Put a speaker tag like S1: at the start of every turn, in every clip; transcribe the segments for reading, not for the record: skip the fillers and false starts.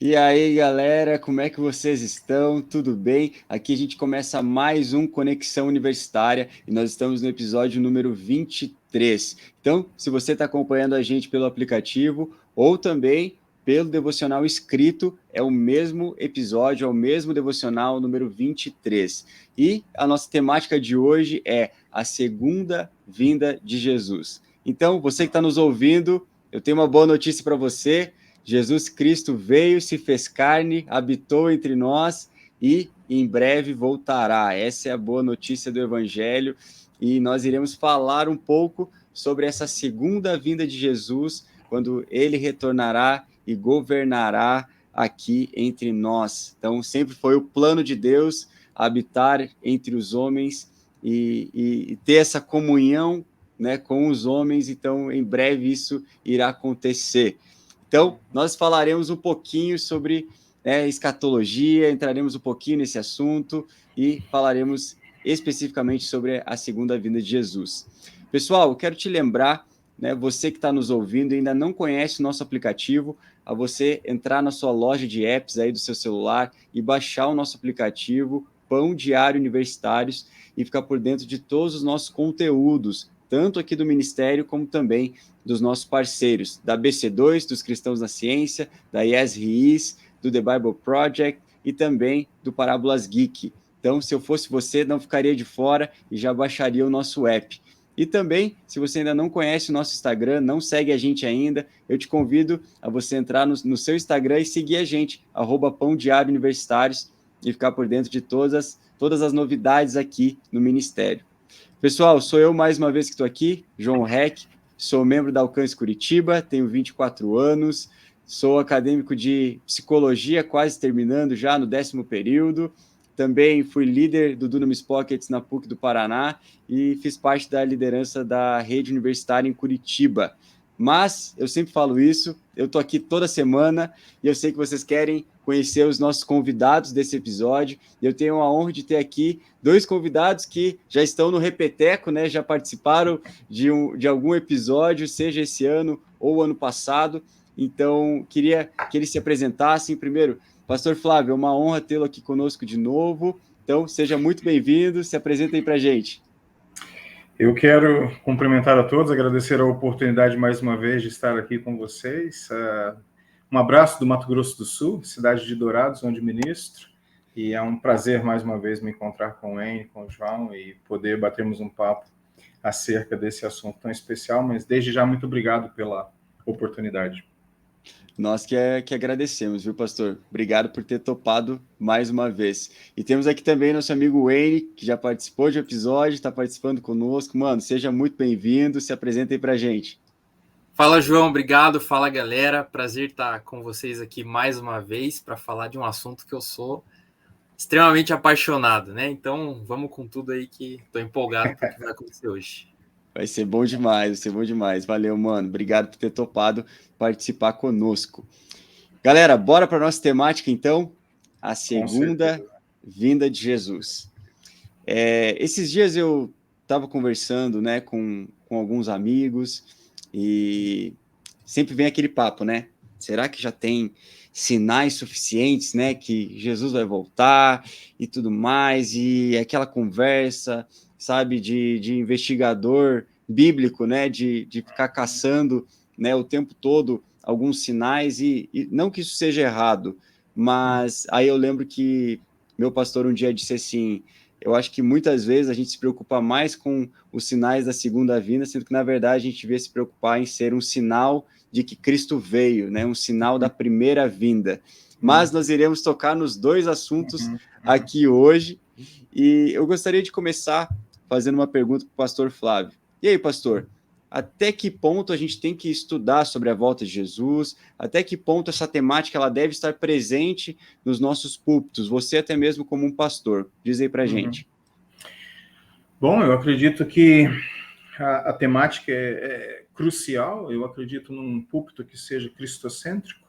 S1: E aí, galera, como é que vocês estão? Tudo bem? Aqui a gente começa mais um Conexão Universitária e nós estamos no episódio número 23. Então, se você está acompanhando a gente pelo aplicativo ou também pelo devocional escrito, é o mesmo episódio, é o mesmo devocional número 23. E a nossa temática de hoje é a segunda vinda de Jesus. Então, você que está nos ouvindo, eu tenho uma boa notícia para você. Jesus Cristo veio, se fez carne, habitou entre nós e em breve voltará. Essa é a boa notícia do Evangelho e nós iremos falar um pouco sobre essa segunda vinda de Jesus, quando ele retornará e governará aqui entre nós. Então, sempre foi o plano de Deus habitar entre os homens e ter essa comunhão, né, com os homens. Então, em breve isso irá acontecer. Então, nós falaremos um pouquinho sobre escatologia, entraremos um pouquinho nesse assunto e falaremos especificamente sobre a segunda vinda de Jesus. Pessoal, eu quero te lembrar, né, você que está nos ouvindo e ainda não conhece o nosso aplicativo, a você entrar na sua loja de apps aí do seu celular e baixar o nosso aplicativo Pão Diário Universitários e ficar por dentro de todos os nossos conteúdos, tanto aqui do Ministério como também dos nossos parceiros, da BC2, dos Cristãos na Ciência, da Yes do The Bible Project e também do Parábolas Geek. Então, se eu fosse você, não ficaria de fora e já baixaria o nosso app. E também, se você ainda não conhece o nosso Instagram, não segue a gente ainda, eu te convido a você entrar no seu Instagram e seguir a gente, @Pão Diário Universitários, e ficar por dentro de todas as novidades aqui no Ministério. Pessoal, sou eu mais uma vez que estou aqui, João Heck, sou membro da Alcance Curitiba, tenho 24 anos, sou acadêmico de psicologia, quase terminando já no 10º período, também fui líder do Dunamis Pockets na PUC do Paraná e fiz parte da liderança da rede universitária em Curitiba. Mas, eu sempre falo isso, eu estou aqui toda semana e eu sei que vocês querem conhecer os nossos convidados desse episódio. Eu tenho a honra de ter aqui dois convidados que já estão no Repeteco, né? Já participaram de algum episódio, seja esse ano ou ano passado. Então, queria que eles se apresentassem. Primeiro, Pastor Flávio, é uma honra tê-lo aqui conosco de novo. Então, seja muito bem-vindo, se apresenta aí para a gente.
S2: Eu quero cumprimentar a todos, agradecer a oportunidade mais uma vez de estar aqui com vocês. Um abraço do Mato Grosso do Sul, cidade de Dourados, onde ministro. E é um prazer mais uma vez me encontrar com o Enio, com o João e poder batermos um papo acerca desse assunto tão especial. Mas desde já, muito obrigado pela oportunidade.
S1: Nós que agradecemos, viu, pastor? Obrigado por ter topado mais uma vez. E temos aqui também nosso amigo Wayne, que já participou de um episódio, está participando conosco. Mano, seja muito bem-vindo, se apresenta aí pra gente.
S3: Fala, João, obrigado. Fala, galera. Prazer estar com vocês aqui mais uma vez para falar de um assunto que eu sou extremamente apaixonado, né? Então, vamos com tudo aí que estou empolgado para o que vai acontecer hoje.
S1: Vai ser bom demais, vai ser bom demais. Valeu, mano. Obrigado por ter topado participar conosco. Galera, bora para nossa temática, então. A segunda vinda de Jesus. Esses dias eu estava conversando, né, com alguns amigos e sempre vem aquele papo, né? Será que já tem sinais suficientes, né, que Jesus vai voltar e tudo mais? E aquela conversa, sabe, de investigador bíblico, né, de ficar caçando, né, o tempo todo alguns sinais e não que isso seja errado, mas aí eu lembro que meu pastor um dia disse assim: eu acho que muitas vezes a gente se preocupa mais com os sinais da segunda vinda, sendo que, na verdade, a gente devia se preocupar em ser um sinal de que Cristo veio, né? Um sinal da primeira vinda. Mas nós iremos tocar nos dois assuntos aqui hoje. E eu gostaria de começar fazendo uma pergunta para o pastor Flávio. E aí, pastor, até que ponto a gente tem que estudar sobre a volta de Jesus? Até que ponto essa temática ela deve estar presente nos nossos púlpitos? Você até mesmo como um pastor. Diz aí para a gente.
S2: Bom, eu acredito que a temática é crucial. Eu acredito num púlpito que seja cristocêntrico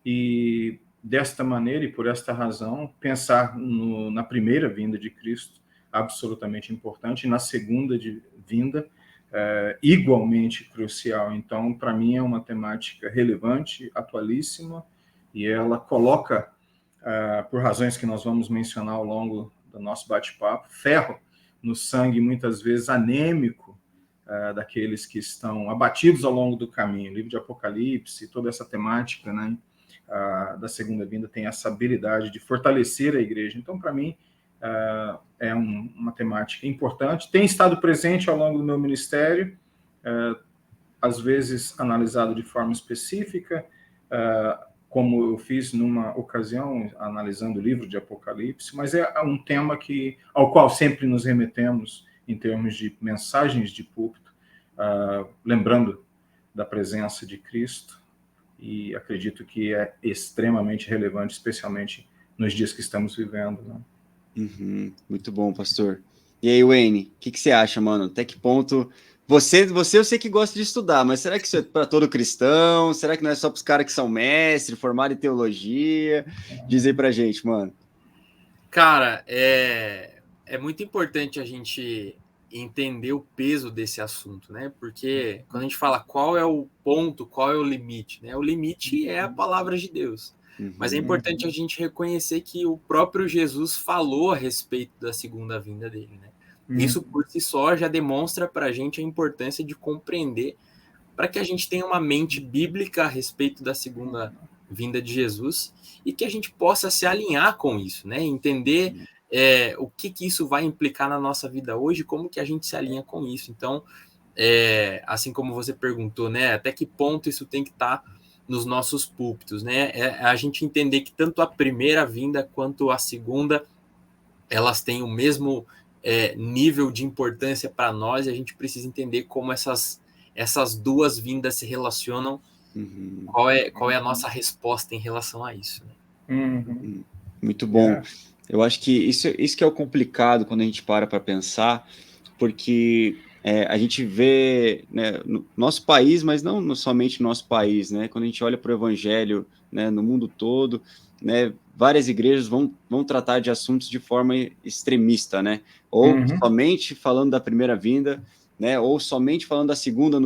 S2: e desta maneira e por esta razão pensar na primeira vinda de Cristo absolutamente importante e na segunda vinda igualmente crucial. Então, para mim é uma temática relevante, atualíssima e ela coloca, por razões que nós vamos mencionar ao longo do nosso bate-papo, ferro no sangue, muitas vezes anêmico, daqueles que estão abatidos ao longo do caminho. O livro de Apocalipse, toda essa temática, né, da segunda vinda tem essa habilidade de fortalecer a igreja. Então, para mim, é uma temática importante. Tem estado presente ao longo do meu ministério, às vezes analisado de forma específica, como eu fiz numa ocasião, analisando o livro de Apocalipse, mas é um tema ao qual sempre nos remetemos em termos de mensagens de púlpito, lembrando da presença de Cristo, e acredito que é extremamente relevante, especialmente nos dias que estamos vivendo, né?
S1: Uhum, muito bom, pastor. E aí, Wayne, o que você acha, mano? Até que ponto... Você eu sei que gosta de estudar, mas será que isso é para todo cristão? Será que não é só para os caras que são mestres, formados em teologia? Diz aí pra gente, mano.
S3: Cara, é muito importante a gente entender o peso desse assunto, né? Porque quando a gente fala qual é o ponto, qual é o limite, né? O limite é a palavra de Deus. Mas é importante a gente reconhecer que o próprio Jesus falou a respeito da segunda vinda dele, né? Isso por si só já demonstra para a gente a importância de compreender, para que a gente tenha uma mente bíblica a respeito da segunda vinda de Jesus e que a gente possa se alinhar com isso, né? Entender o que isso vai implicar na nossa vida hoje, como que a gente se alinha com isso. Então, assim como você perguntou, né? Até que ponto isso tem que estar nos nossos púlpitos, né? A gente entender que tanto a primeira vinda quanto a segunda, elas têm o mesmo nível de importância para nós, e a gente precisa entender como essas duas vindas se relacionam, qual é a nossa resposta em relação a isso, né?
S1: Muito bom. Eu acho que isso que é o complicado quando a gente para pensar, porque a gente vê, né, no nosso país, mas não somente no nosso país, né, quando a gente olha para o evangelho, né, no mundo todo, né, várias igrejas vão tratar de assuntos de forma extremista, né, ou somente falando da primeira vinda, né, ou somente falando da segunda,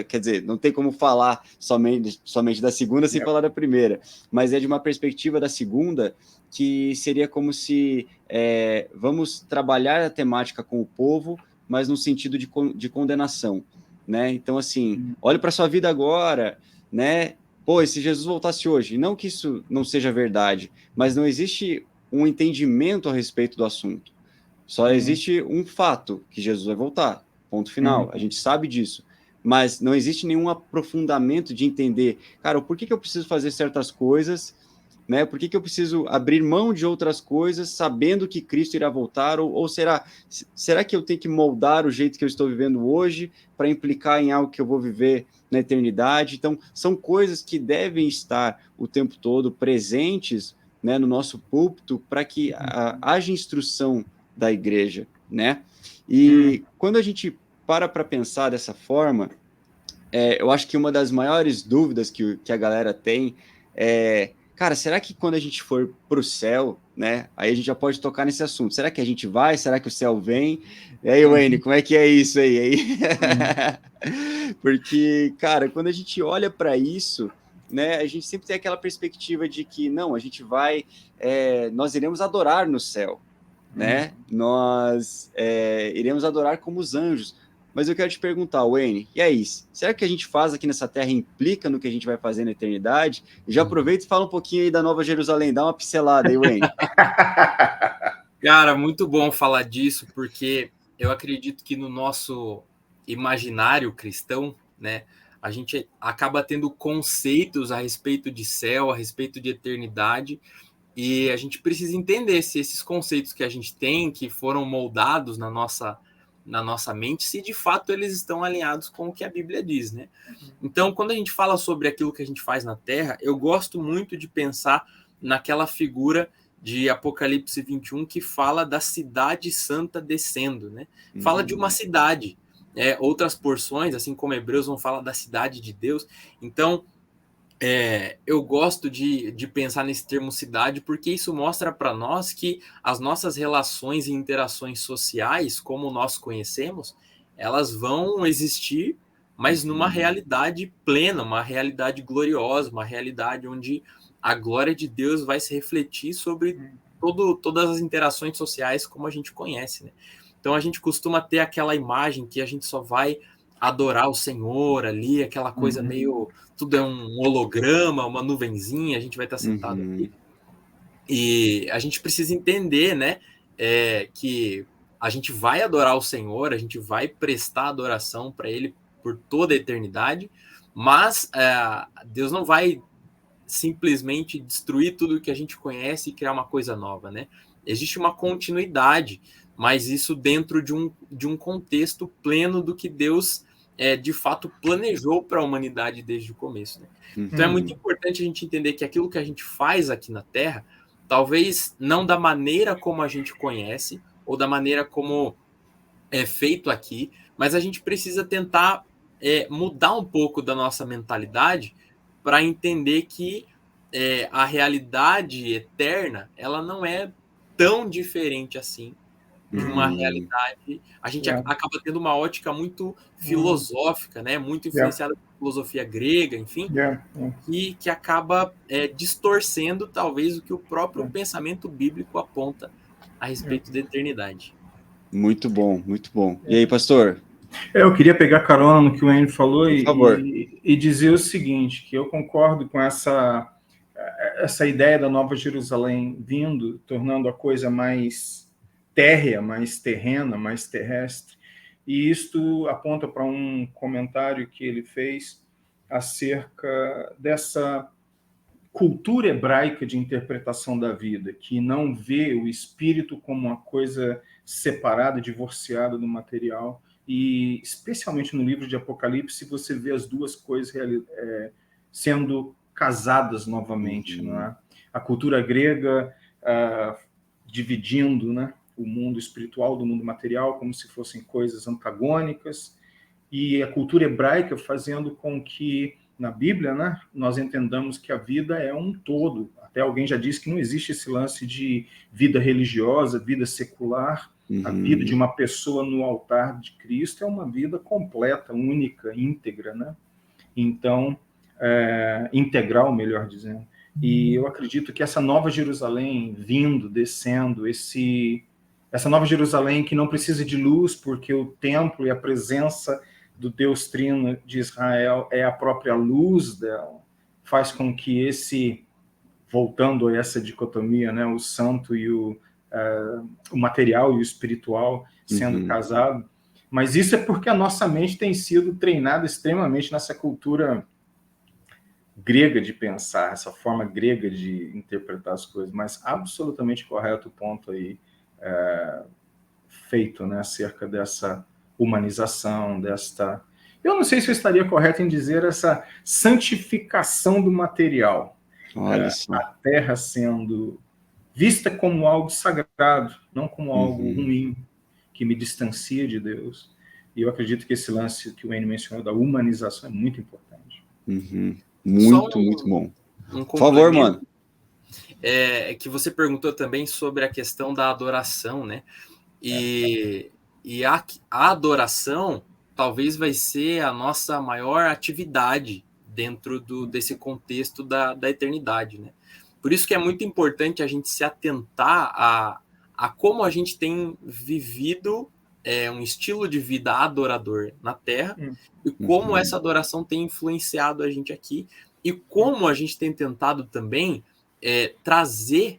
S1: quer dizer, não tem como falar somente da segunda sem falar da primeira, mas é de uma perspectiva da segunda, que seria como se vamos trabalhar a temática com o povo, mas no sentido de condenação, né? Então, assim, olhe para a sua vida agora, né? Pô, e se Jesus voltasse hoje? Não que isso não seja verdade, mas não existe um entendimento a respeito do assunto. Só existe um fato, que Jesus vai voltar, ponto final. A gente sabe disso. Mas não existe nenhum aprofundamento de entender, cara, por que eu preciso fazer certas coisas, né? Por que eu preciso abrir mão de outras coisas, sabendo que Cristo irá voltar? Ou será que eu tenho que moldar o jeito que eu estou vivendo hoje para implicar em algo que eu vou viver na eternidade? Então, são coisas que devem estar o tempo todo presentes, né, no nosso púlpito, para que haja instrução da igreja, né? E quando a gente para pensar dessa forma, eu acho que uma das maiores dúvidas que a galera tem é, cara, será que quando a gente for para o céu, né, aí a gente já pode tocar nesse assunto, será que a gente vai? Será que o céu vem? E aí, Wayne, como é que é isso aí? Porque, cara, quando a gente olha para isso, né, a gente sempre tem aquela perspectiva de que, não, a gente vai, nós iremos adorar no céu, né? Nós iremos adorar como os anjos. Mas eu quero te perguntar, Wayne, e aí, será que a gente faz aqui nessa terra implica no que a gente vai fazer na eternidade? E já aproveita e fala um pouquinho aí da Nova Jerusalém, dá uma pincelada aí, Wayne.
S3: Cara, muito bom falar disso, porque eu acredito que no nosso imaginário cristão, né, a gente acaba tendo conceitos a respeito de céu, a respeito de eternidade, e a gente precisa entender se esses conceitos que a gente tem, que foram moldados na nossa mente, se de fato eles estão alinhados com o que a Bíblia diz, né? Então, quando a gente fala sobre aquilo que a gente faz na Terra, eu gosto muito de pensar naquela figura de Apocalipse 21 que fala da cidade santa descendo, né? Fala de uma cidade. Outras porções, assim como Hebreus, vão falar da cidade de Deus. Então, eu gosto de pensar nesse termo cidade, porque isso mostra para nós que as nossas relações e interações sociais, como nós conhecemos, elas vão existir, mas numa realidade plena, uma realidade gloriosa, uma realidade onde a glória de Deus vai se refletir sobre todas as interações sociais como a gente conhece, né? Então a gente costuma ter aquela imagem que a gente só vai adorar o Senhor ali, aquela coisa meio... Tudo é um holograma, uma nuvenzinha, a gente vai estar sentado aqui. E a gente precisa entender, né, que a gente vai adorar o Senhor, a gente vai prestar adoração para Ele por toda a eternidade, mas Deus não vai simplesmente destruir tudo que a gente conhece e criar uma coisa nova, né? Existe uma continuidade, mas isso dentro de um contexto pleno do que Deus de fato planejou para a humanidade desde o começo, né? Então é muito importante a gente entender que aquilo que a gente faz aqui na Terra, talvez não da maneira como a gente conhece, ou da maneira como é feito aqui, mas a gente precisa tentar mudar um pouco da nossa mentalidade para entender que a realidade eterna, ela não é tão diferente assim de uma realidade. A gente acaba tendo uma ótica muito filosófica, né? Muito influenciada pela filosofia grega, enfim, que acaba distorcendo talvez o que o próprio pensamento bíblico aponta a respeito da eternidade.
S1: Muito bom, muito bom. E aí, pastor?
S2: Eu queria pegar carona no que o Wayne falou
S1: e
S2: dizer o seguinte, que eu concordo com essa ideia da Nova Jerusalém vindo, tornando a coisa mais térrea, mais terrena, mais terrestre. E isto aponta para um comentário que ele fez acerca dessa cultura hebraica de interpretação da vida, que não vê o espírito como uma coisa separada, divorciada do material. E, especialmente no livro de Apocalipse, você vê as duas coisas sendo casadas novamente. Não é? A cultura grega dividindo, né, o mundo espiritual do mundo material como se fossem coisas antagônicas, e a cultura hebraica fazendo com que, na Bíblia, né, nós entendamos que a vida é um todo. Até alguém já disse que não existe esse lance de vida religiosa, vida secular. A vida de uma pessoa no altar de Cristo é uma vida completa, única, íntegra, né? Então, integral, melhor dizendo. E eu acredito que essa nova Jerusalém vindo, descendo, essa nova Jerusalém que não precisa de luz, porque o templo e a presença do Deus Trino de Israel é a própria luz dela, faz com que voltando a essa dicotomia, né, o santo e o material e o espiritual sendo casado, mas isso é porque a nossa mente tem sido treinada extremamente nessa cultura grega de pensar, essa forma grega de interpretar as coisas, mas absolutamente correto o ponto aí feito, né, acerca dessa humanização, eu não sei se eu estaria correto em dizer essa santificação do material. A terra sendo vista como algo sagrado, não como algo ruim, que me distancia de Deus. E eu acredito que esse lance que o Wayne mencionou da humanização é muito importante.
S1: Muito bom. Por favor, mano.
S3: Que você perguntou também sobre a questão da adoração, né? E a adoração talvez vai ser a nossa maior atividade dentro desse contexto da eternidade, né? Por isso que é muito importante a gente se atentar a como a gente tem vivido um estilo de vida adorador na Terra e como essa adoração tem influenciado a gente aqui e como a gente tem tentado também trazer,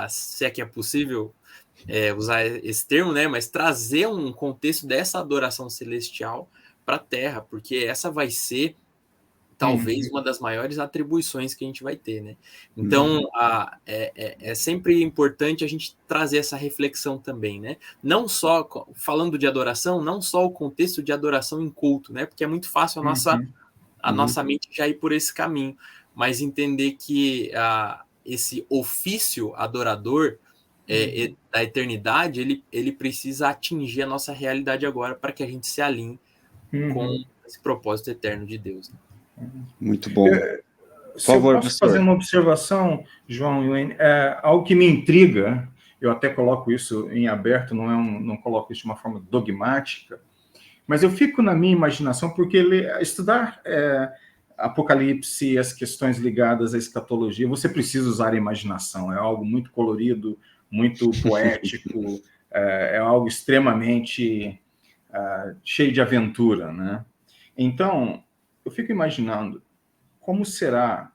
S3: se é que é possível usar esse termo, né? Mas trazer um contexto dessa adoração celestial para a Terra, porque essa vai ser talvez uma das maiores atribuições que a gente vai ter, né? Então, é sempre importante a gente trazer essa reflexão também, né? Não só, falando de adoração, não só o contexto de adoração em culto, né? Porque é muito fácil a nossa mente já ir por esse caminho, mas entender que esse ofício adorador da eternidade, ele precisa atingir a nossa realidade agora para que a gente se alinhe com esse propósito eterno de Deus, né?
S1: Muito bom.
S2: Por favor, eu posso fazer uma observação, João e Wayne, algo que me intriga, eu até coloco isso em aberto, não coloco isso de uma forma dogmática, mas eu fico na minha imaginação, porque estudar Apocalipse, as questões ligadas à escatologia, você precisa usar a imaginação, é algo muito colorido, muito poético, é algo extremamente cheio de aventura, né? Então, eu fico imaginando como será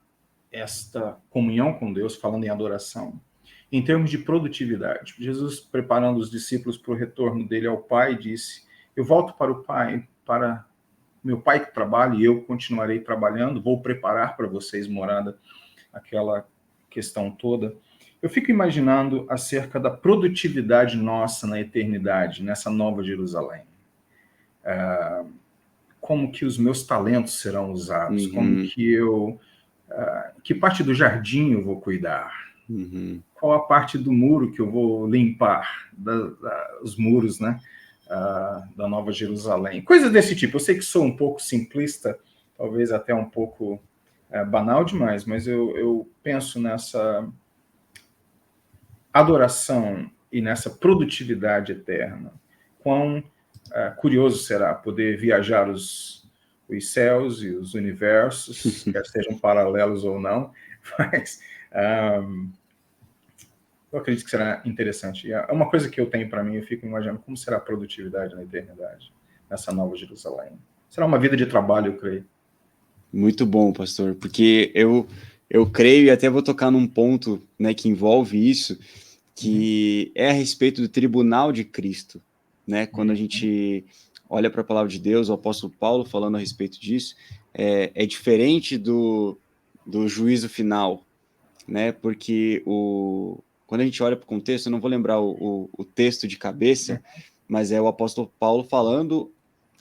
S2: esta comunhão com Deus, falando em adoração, em termos de produtividade. Jesus, preparando os discípulos para o retorno dele ao Pai, disse: eu volto para o Pai, para meu Pai que trabalha, e eu continuarei trabalhando, vou preparar para vocês morada, aquela questão toda. Eu fico imaginando acerca da produtividade nossa na eternidade, nessa nova Jerusalém. Como que os meus talentos serão usados, como que que parte do jardim eu vou cuidar, qual a parte do muro que eu vou limpar, os muros, né, da Nova Jerusalém, coisas desse tipo. Eu sei que sou um pouco simplista, talvez até um pouco banal demais, mas eu penso nessa adoração e nessa produtividade eterna. Quão curioso será poder viajar os céus e os universos, quer sejam paralelos ou não, mas eu acredito que será interessante. É uma coisa que eu tenho para mim, eu fico imaginando como será a produtividade na eternidade, nessa nova Jerusalém. Será uma vida de trabalho, eu creio.
S1: Muito bom, pastor, porque eu creio, e até vou tocar num ponto, né, que envolve isso, que é a respeito do tribunal de Cristo, né? Quando a gente olha para a palavra de Deus, o apóstolo Paulo falando a respeito disso, é diferente do juízo final, né? Porque quando a gente olha para o contexto, eu não vou lembrar o texto de cabeça, mas é o apóstolo Paulo falando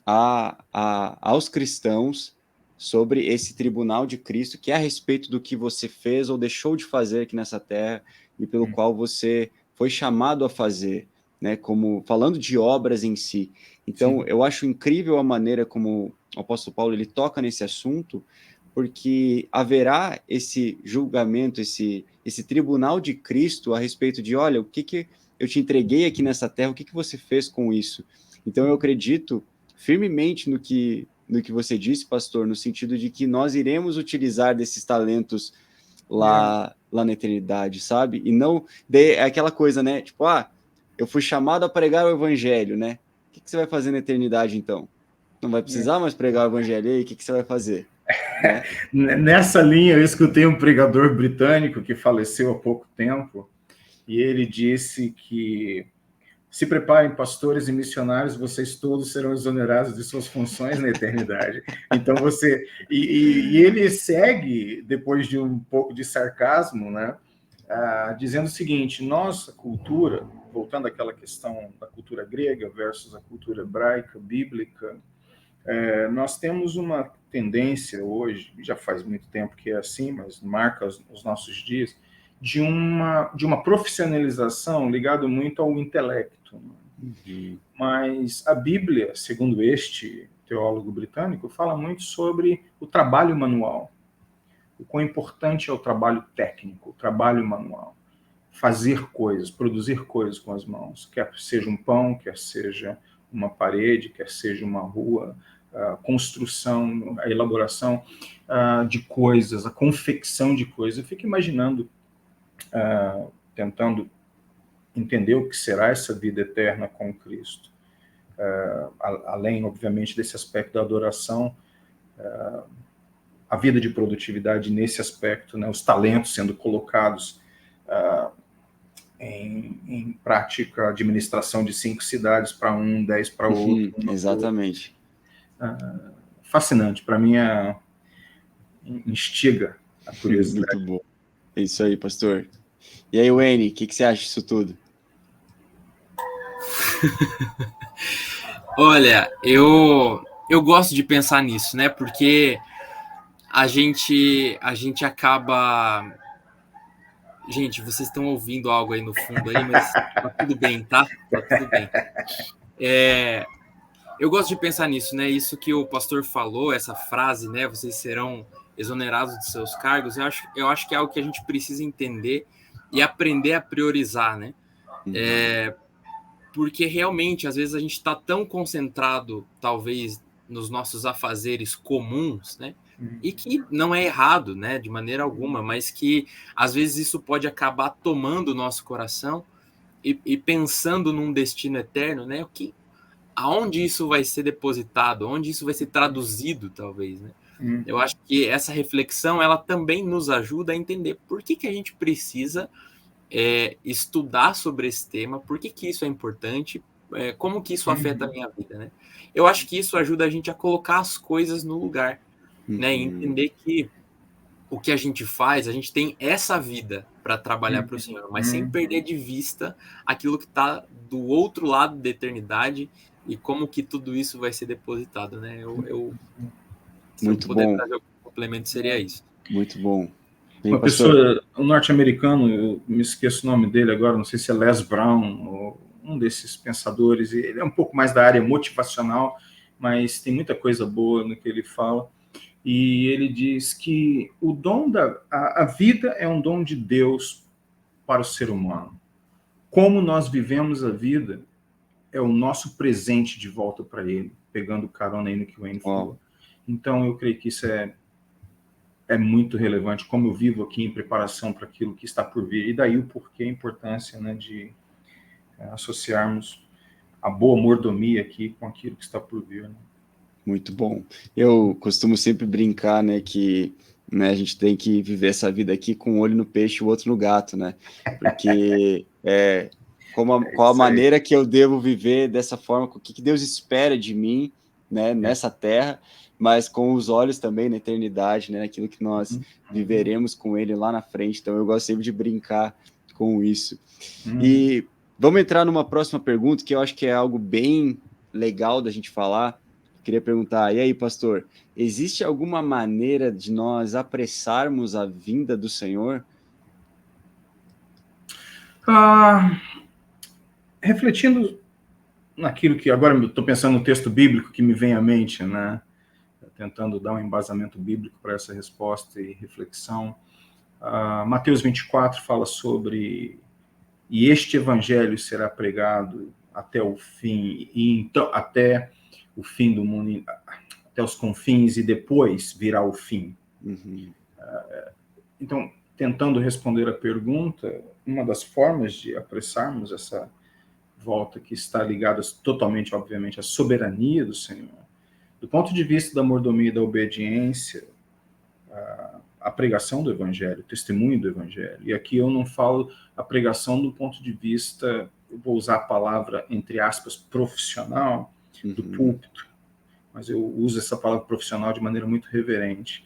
S1: aos cristãos sobre esse tribunal de Cristo, que é a respeito do que você fez ou deixou de fazer aqui nessa terra e pelo qual você foi chamado a fazer, né? Como falando de obras em si. Então, eu acho incrível a maneira como o apóstolo Paulo ele toca nesse assunto, porque haverá esse julgamento, esse tribunal de Cristo a respeito de, olha, o que eu te entreguei aqui nessa terra, o que você fez com isso? Então, eu acredito firmemente no que você disse, pastor, no sentido de que nós iremos utilizar desses talentos lá na eternidade, sabe? E não aquela coisa, né? Tipo, eu fui chamado a pregar o evangelho, né? O que você vai fazer na eternidade, então? Não vai precisar mais pregar o evangelho aí? O que você vai fazer? Né?
S2: Nessa linha, eu escutei um pregador britânico que faleceu há pouco tempo, e ele disse que se preparem, pastores e missionários, vocês todos serão exonerados de suas funções na eternidade. Então e ele segue, depois de um pouco de sarcasmo, né, dizendo o seguinte: nossa cultura, voltando àquela questão da cultura grega versus a cultura hebraica, bíblica, nós temos uma tendência hoje, já faz muito tempo que é assim, mas marca os nossos dias, de uma profissionalização ligada muito ao intelecto. Mas a Bíblia, segundo este teólogo britânico, fala muito sobre o trabalho manual. O quão importante é o trabalho técnico, o trabalho manual. Fazer coisas, produzir coisas com as mãos, quer seja um pão, quer seja uma parede, quer seja uma rua, a construção, a elaboração de coisas, a confecção de coisas. Eu fico imaginando, tentando entender o que será essa vida eterna com Cristo. Além, obviamente, desse aspecto da adoração, a vida de produtividade nesse aspecto, né, os talentos sendo colocados em prática, administração de 5 cidades para 10 para outro.
S1: Exatamente.
S2: Fascinante, para mim instiga a curiosidade.
S1: Muito bom. É isso aí, pastor. E aí, Wayne, o que você acha disso tudo?
S3: Olha, eu gosto de pensar nisso, né? Porque a gente acaba... Gente, vocês estão ouvindo algo aí no fundo aí, mas tá tudo bem, tá? Tá tudo bem. Eu gosto de pensar nisso, né? Isso que o pastor falou, essa frase, né? Vocês serão exonerados de seus cargos. Eu acho que é algo que a gente precisa entender e aprender a priorizar, né? Porque realmente, às vezes, a gente está tão concentrado, talvez, nos nossos afazeres comuns, né? E que não é errado, né, de maneira alguma, mas que às vezes isso pode acabar tomando o nosso coração e pensando num destino eterno, né, aonde isso vai ser depositado, onde isso vai ser traduzido, talvez, né? Eu acho que essa reflexão, ela também nos ajuda a entender por que a gente precisa estudar sobre esse tema, por que isso é importante, como que isso afeta a minha vida, né? Eu acho que isso ajuda a gente a colocar as coisas no lugar, né? E entender que o que a gente faz, a gente tem essa vida para trabalhar para o Senhor, mas sem perder de vista aquilo que está do outro lado da eternidade e como que tudo isso vai ser depositado, né? Se
S1: Muito
S3: eu puder
S1: bom.
S3: trazer um complemento, seria isso.
S1: Muito bom. Bem,
S2: uma
S1: pastor.
S2: pessoa, um norte-americano, eu me esqueço o nome dele agora, não sei se é Les Brown, ou um desses pensadores, e ele é um pouco mais da área motivacional, mas tem muita coisa boa no que ele fala, e ele diz que o dom a vida é um dom de Deus para o ser humano. Como nós vivemos a vida é o nosso presente de volta para ele, pegando carona aí no que o Wayne falou. Então, eu creio que isso é muito relevante, como eu vivo aqui em preparação para aquilo que está por vir. E daí o porquê, a importância, né, de associarmos a boa mordomia aqui com aquilo que está por vir. Né?
S1: Muito bom. Eu costumo sempre brincar, né, que a gente tem que viver essa vida aqui com um olho no peixe e o outro no gato, né? Porque qual a maneira que eu devo viver dessa forma, o que Deus espera de mim, né, nessa terra, mas com os olhos também na eternidade, né, aquilo que nós viveremos com Ele lá na frente. Então eu gosto sempre de brincar com isso. E vamos entrar numa próxima pergunta, que eu acho que é algo bem legal da gente falar. Queria perguntar, e aí, pastor, existe alguma maneira de nós apressarmos a vinda do Senhor?
S2: Refletindo naquilo que agora eu estou pensando no texto bíblico que me vem à mente, né? Tentando dar um embasamento bíblico para essa resposta e reflexão. Mateus 24 fala sobre e este evangelho será pregado até o fim, e então até o fim do mundo, até os confins, e depois virá o fim. Então, tentando responder a pergunta, uma das formas de apressarmos essa volta que está ligada totalmente, obviamente, à soberania do Senhor, do ponto de vista da mordomia e da obediência, a pregação do Evangelho, o testemunho do Evangelho. E aqui eu não falo a pregação do ponto de vista, eu vou usar a palavra, entre aspas, profissional, do púlpito, mas eu uso essa palavra profissional de maneira muito reverente.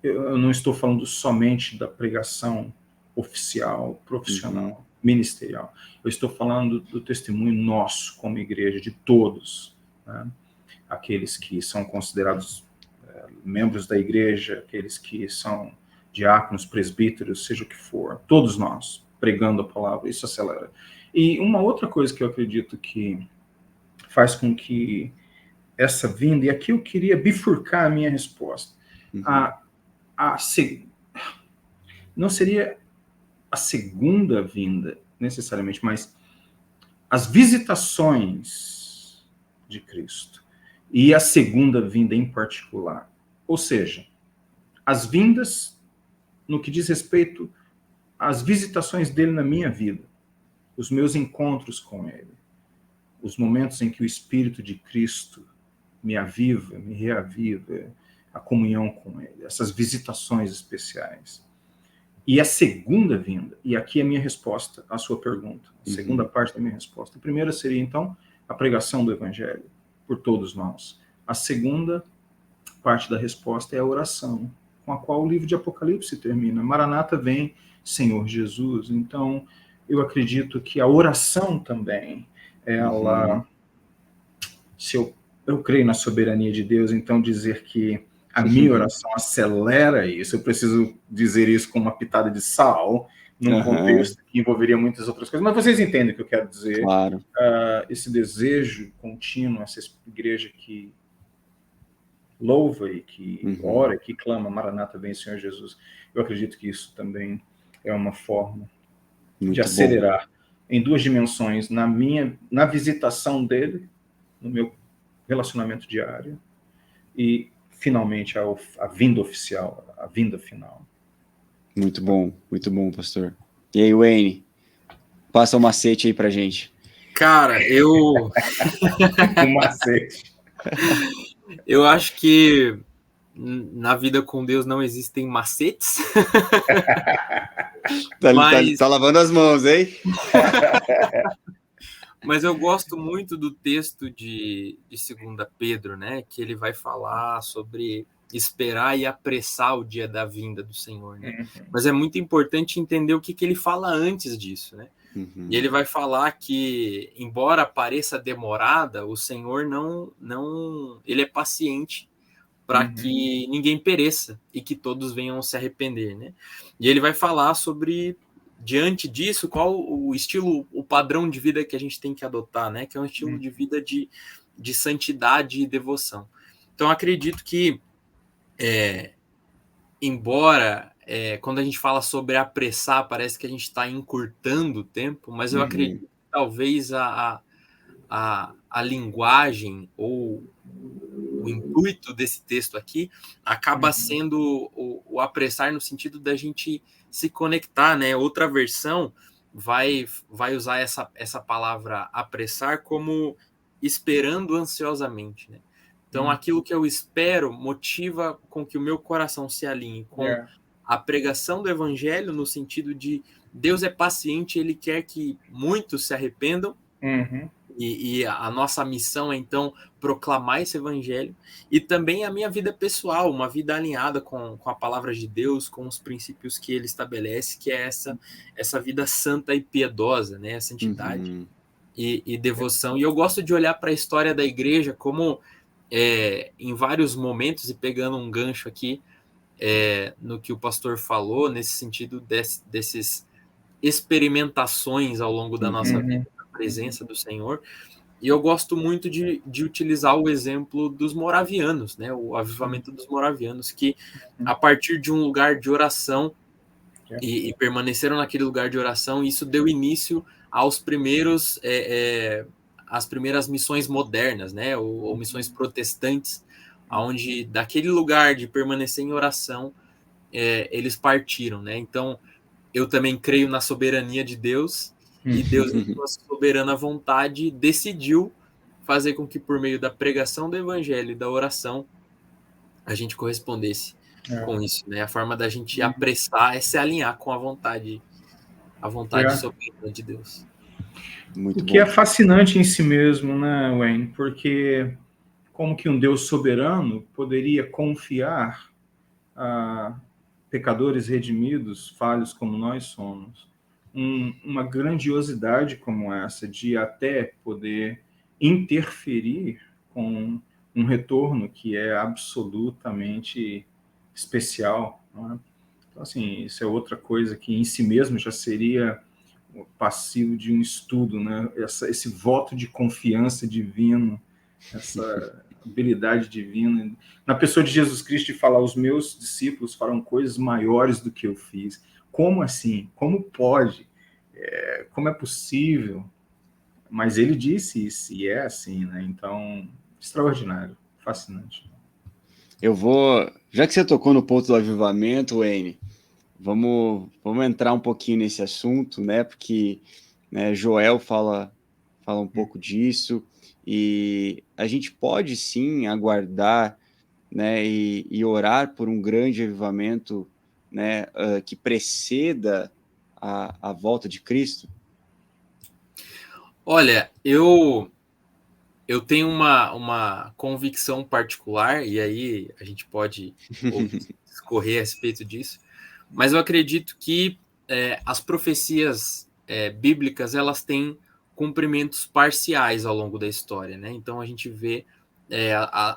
S2: Eu não estou falando somente da pregação oficial, profissional, ministerial. Eu estou falando do testemunho nosso como igreja, de todos, né? Aqueles que são considerados membros da igreja, aqueles que são diáconos, presbíteros, seja o que for, todos nós pregando a palavra, isso acelera. E uma outra coisa que eu acredito que faz com que essa vinda, e aqui eu queria bifurcar a minha resposta, não seria a segunda vinda, necessariamente, mas as visitações de Cristo e a segunda vinda em particular. Ou seja, as vindas no que diz respeito às visitações dele na minha vida, os meus encontros com ele, os momentos em que o Espírito de Cristo me aviva, me reaviva, a comunhão com ele, essas visitações especiais. E a segunda vinda, e aqui é a minha resposta à sua pergunta, a segunda parte da minha resposta. A primeira seria, então, a pregação do Evangelho por todos nós. A segunda parte da resposta é a oração, com a qual o livro de Apocalipse termina. Maranata vem, Senhor Jesus. Então, eu acredito que a oração também, ela... Se eu creio na soberania de Deus, então dizer que a minha oração acelera isso, eu preciso dizer isso com uma pitada de sal, num contexto que envolveria muitas outras coisas, mas vocês entendem o que eu quero dizer.
S1: Claro.
S2: Esse desejo contínuo, essa igreja que louva e que ora, que clama, Maranata, vem Senhor Jesus. Eu acredito que isso também é uma forma de acelerar em duas dimensões, na visitação dele, no meu relacionamento diário, e, finalmente, a vinda oficial, a vinda final.
S1: Muito bom, pastor. E aí, Wayne, passa o macete aí pra gente.
S3: Cara,
S2: Um macete.
S3: eu acho que na vida com Deus não existem macetes. Mas
S1: Tá lavando as mãos, hein?
S3: Mas eu gosto muito do texto de 2 Pedro, né? Que ele vai falar sobre esperar e apressar o dia da vinda do Senhor, né? Mas é muito importante entender o que ele fala antes disso, né? E ele vai falar que, embora pareça demorada, o Senhor não ele é paciente para que ninguém pereça e que todos venham se arrepender, né? E ele vai falar sobre, diante disso, qual o estilo, o padrão de vida que a gente tem que adotar, né? Que é um estilo de vida de santidade e devoção. Então, acredito que, embora quando a gente fala sobre apressar, parece que a gente está encurtando o tempo, mas eu acredito que talvez a linguagem ou o intuito desse texto aqui acaba sendo o apressar no sentido da gente se conectar, né? Outra versão vai usar essa palavra apressar como esperando ansiosamente, né? Então, aquilo que eu espero motiva com que o meu coração se alinhe com a pregação do evangelho, no sentido de Deus é paciente, ele quer que muitos se arrependam, e a nossa missão é, então, proclamar esse evangelho, e também a minha vida pessoal, uma vida alinhada com a palavra de Deus, com os princípios que ele estabelece, que é essa vida santa e piedosa, né? A santidade e devoção. E eu gosto de olhar para a história da igreja como, em vários momentos, e pegando um gancho aqui no que o pastor falou, nesse sentido desses experimentações ao longo da nossa vida, presença do Senhor, e eu gosto muito de utilizar o exemplo dos moravianos, né? O avivamento dos moravianos, que a partir de um lugar de oração e permaneceram naquele lugar de oração, isso deu início aos primeiros as primeiras missões modernas, né? Ou missões protestantes, onde daquele lugar de permanecer em oração eles partiram, né? Então eu também creio na soberania de Deus, e Deus, em sua soberana vontade, decidiu fazer com que, por meio da pregação do evangelho e da oração, a gente correspondesse com isso, né? A forma da gente apressar é se alinhar com a vontade soberana de Deus.
S2: Muito o que bom. É fascinante em si mesmo, né, Wayne? Porque como que um Deus soberano poderia confiar a pecadores redimidos, falhos como nós somos, uma grandiosidade como essa, de até poder interferir com um retorno que é absolutamente especial, não é? Então, assim, isso é outra coisa que em si mesmo já seria passivo de um estudo, né? Esse voto de confiança divino, essa habilidade divina na pessoa de Jesus Cristo, de falar: os meus discípulos farão coisas maiores do que eu fiz. Como assim? Como pode? Como é possível? Mas ele disse isso, e é assim, né? Então, extraordinário, fascinante.
S1: Já que você tocou no ponto do avivamento, Wayne, vamos entrar um pouquinho nesse assunto, né? Porque, né, Joel fala um pouco disso, e a gente pode sim aguardar, né, e orar por um grande avivamento, né, que preceda a volta de Cristo?
S3: Olha, eu tenho uma convicção particular, e aí a gente pode discorrer a respeito disso, mas eu acredito que as profecias bíblicas, elas têm cumprimentos parciais ao longo da história, né? Então a gente vê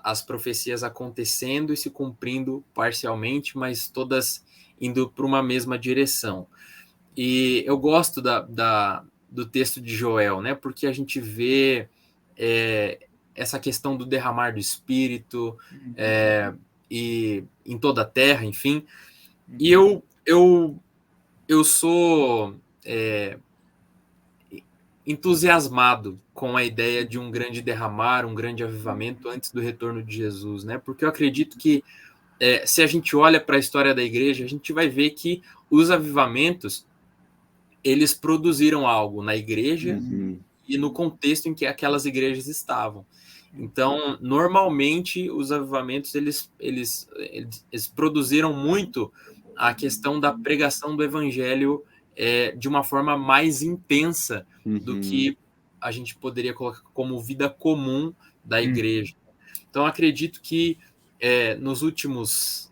S3: as profecias acontecendo e se cumprindo parcialmente, mas todas indo para uma mesma direção. E eu gosto do texto de Joel, né? Porque a gente vê essa questão do derramar do Espírito e em toda a terra, enfim. E eu sou entusiasmado com a ideia de um grande derramar, um grande avivamento antes do retorno de Jesus, né? Porque eu acredito que se a gente olha para a história da igreja, a gente vai ver que os avivamentos, eles produziram algo na igreja e no contexto em que aquelas igrejas estavam. Então, normalmente, os avivamentos, eles produziram muito a questão da pregação do evangelho de uma forma mais intensa do que a gente poderia colocar como vida comum da igreja. Então, acredito que nos últimos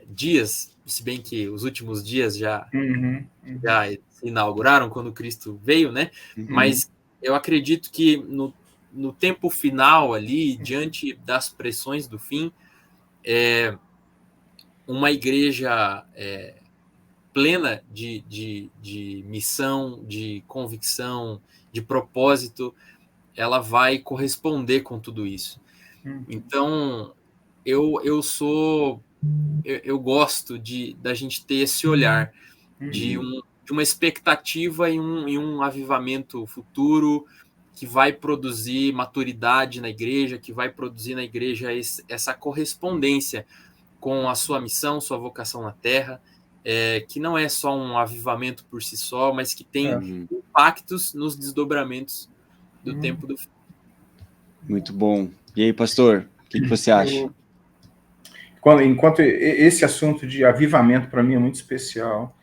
S3: dias, se bem que os últimos dias já se inauguraram quando Cristo veio, né? Mas eu acredito que no tempo final ali, diante das pressões do fim, uma igreja plena de missão, de convicção, de propósito, ela vai corresponder com tudo isso. Então, eu gosto da gente ter esse olhar de uma expectativa em um avivamento futuro que vai produzir maturidade na igreja, que vai produzir na igreja essa correspondência com a sua missão, sua vocação na terra, que não é só um avivamento por si só, mas que tem impactos nos desdobramentos do tempo do fim.
S1: Muito bom. E aí, pastor, o que você acha?
S2: Enquanto esse assunto de avivamento para mim é muito especial,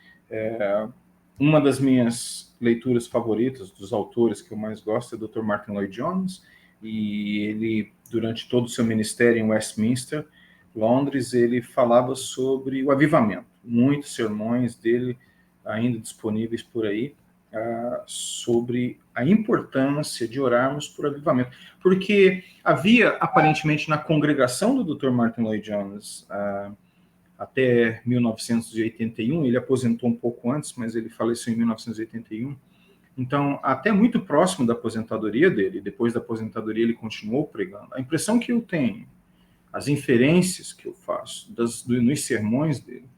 S2: uma das minhas leituras favoritas, dos autores que eu mais gosto, é o Dr. Martyn Lloyd-Jones, e ele, durante todo o seu ministério em Westminster, Londres, ele falava sobre o avivamento. Muitos sermões dele ainda disponíveis por aí, sobre a importância de orarmos por avivamento. Porque havia, aparentemente, na congregação do Dr. Martyn Lloyd-Jones, até 1981, ele aposentou um pouco antes, mas ele faleceu em 1981, então, até muito próximo da aposentadoria dele, depois da aposentadoria ele continuou pregando. A impressão que eu tenho, as inferências que eu faço nos sermões dele,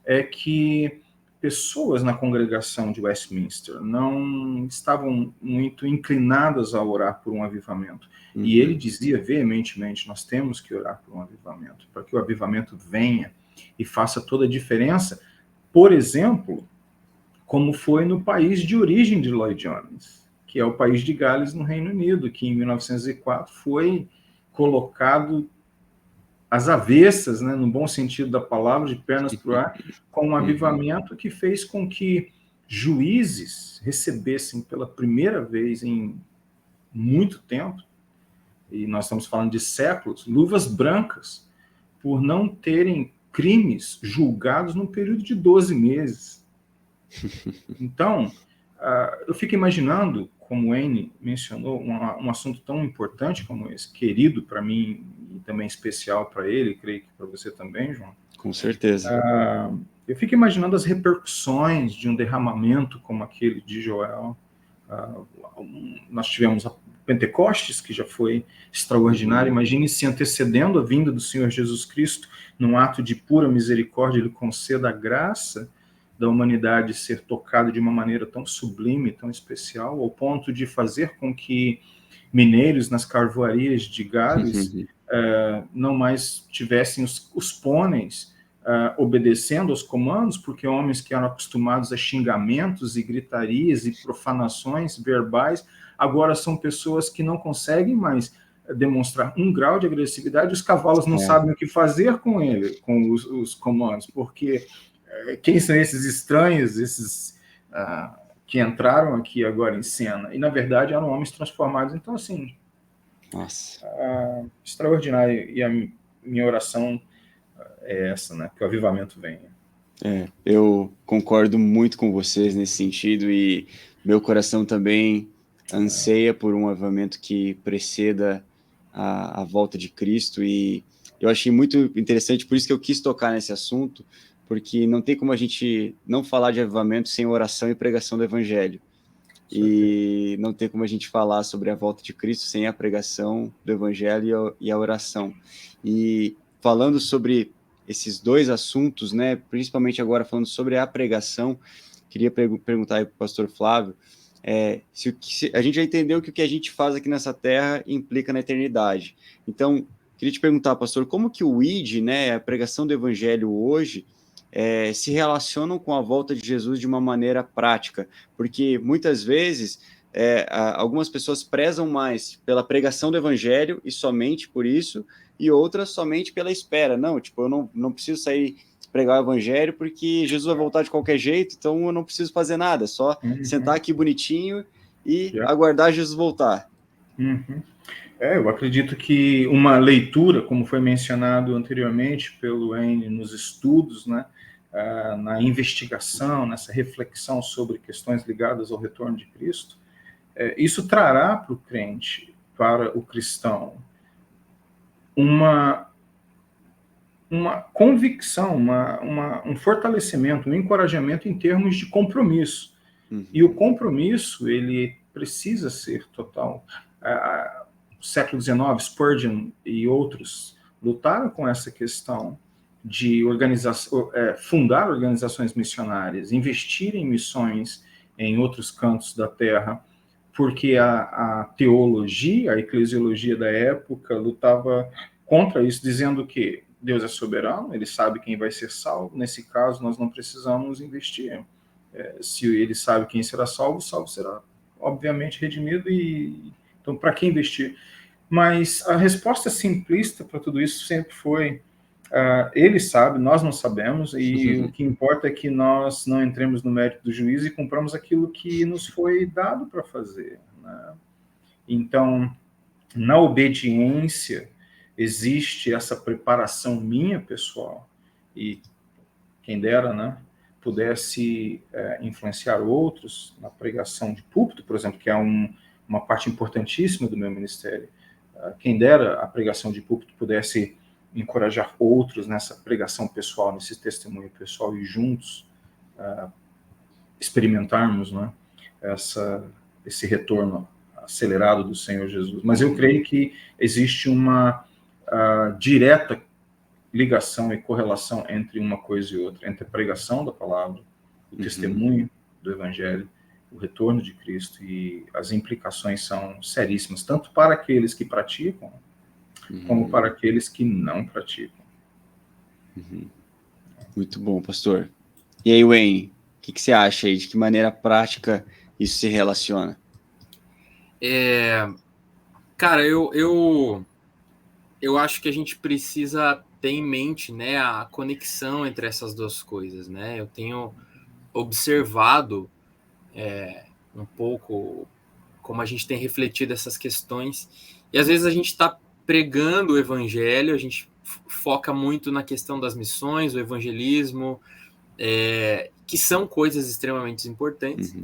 S2: é que pessoas na congregação de Westminster não estavam muito inclinadas a orar por um avivamento. E ele dizia veementemente, nós temos que orar por um avivamento, para que o avivamento venha e faça toda a diferença. Por exemplo, como foi no país de origem de Lloyd-Jones, que é o país de Gales, no Reino Unido, que em 1904 foi colocado às avessas, né, no bom sentido da palavra, de pernas para o ar, com um avivamento que fez com que juízes recebessem pela primeira vez em muito tempo, e nós estamos falando de séculos, luvas brancas, por não terem crimes julgados num período de 12 meses. Então, eu fico imaginando, como o Wayne mencionou, um assunto tão importante como esse, querido para mim e também especial para ele, creio que para você também, João.
S1: Com certeza.
S2: Eu fico imaginando as repercussões de um derramamento como aquele de Joel. Nós tivemos a Pentecostes, que já foi extraordinário. Imagine se antecedendo a vinda do Senhor Jesus Cristo, num ato de pura misericórdia, ele conceda a graça da humanidade ser tocada de uma maneira tão sublime, tão especial, ao ponto de fazer com que mineiros nas carvoarias de Gales não mais tivessem os pôneis obedecendo aos comandos, porque homens que eram acostumados a xingamentos e gritarias e profanações verbais, agora são pessoas que não conseguem mais demonstrar um grau de agressividade, os cavalos não sabem o que fazer com ele, com os comandos, porque quem são esses estranhos, esses que entraram aqui agora em cena? E, na verdade, eram homens transformados. Então, assim, extraordinário. E a minha oração é essa, né? Que o avivamento venha.
S1: Eu concordo muito com vocês nesse sentido e meu coração também anseia por um avivamento que preceda a volta de Cristo, e eu achei muito interessante, por isso que eu quis tocar nesse assunto, porque não tem como a gente não falar de avivamento sem oração e pregação do evangelho. E não tem como a gente falar sobre a volta de Cristo sem a pregação do evangelho e a oração. E falando sobre esses dois assuntos, né, principalmente agora falando sobre a pregação, queria perguntar aí para o pastor Flávio, a gente já entendeu que o que a gente faz aqui nessa terra implica na eternidade. Então, queria te perguntar, pastor, como que o ID, né, a pregação do evangelho hoje, se relacionam com a volta de Jesus de uma maneira prática? Porque muitas vezes algumas pessoas prezam mais pela pregação do evangelho e somente por isso, e outras somente pela espera. Não, tipo, eu não preciso sair pregar o evangelho porque Jesus vai voltar de qualquer jeito, então eu não preciso fazer nada, só sentar aqui bonitinho e aguardar Jesus voltar.
S2: Eu acredito que uma leitura, como foi mencionado anteriormente pelo N nos estudos, né, na investigação, nessa reflexão sobre questões ligadas ao retorno de Cristo, isso trará para o crente, para o cristão, uma convicção, um fortalecimento, um encorajamento em termos de compromisso. E o compromisso, ele precisa ser total. No século XIX, Spurgeon e outros lutaram com essa questão de fundar organizações missionárias, investir em missões em outros cantos da terra, porque a teologia, a eclesiologia da época lutava contra isso, dizendo que Deus é soberano, ele sabe quem vai ser salvo, nesse caso nós não precisamos investir. Se ele sabe quem será salvo, o salvo será obviamente redimido, e então para que investir? Mas a resposta simplista para tudo isso sempre foi: ele sabe, nós não sabemos, e o que importa é que nós não entremos no mérito do juízo e cumpramos aquilo que nos foi dado para fazer, né? Então, na obediência, existe essa preparação minha, pessoal, e quem dera, né, pudesse influenciar outros na pregação de púlpito, por exemplo, que é uma parte importantíssima do meu ministério. Quem dera a pregação de púlpito pudesse encorajar outros nessa pregação pessoal, nesse testemunho pessoal, e juntos experimentarmos, né, esse retorno acelerado do Senhor Jesus. Mas eu creio que existe uma direta ligação e correlação entre uma coisa e outra, entre a pregação da palavra, o testemunho do evangelho, o retorno de Cristo, e as implicações são seríssimas, tanto para aqueles que praticam, como para aqueles que não praticam.
S1: Muito bom, pastor. E aí, Wayne, o que você acha aí? De que maneira prática isso se relaciona?
S3: Cara, eu acho que a gente precisa ter em mente, né, a conexão entre essas duas coisas, né? Eu tenho observado um pouco como a gente tem refletido essas questões, e às vezes a gente está pregando o evangelho, a gente foca muito na questão das missões, o evangelismo, que são coisas extremamente importantes,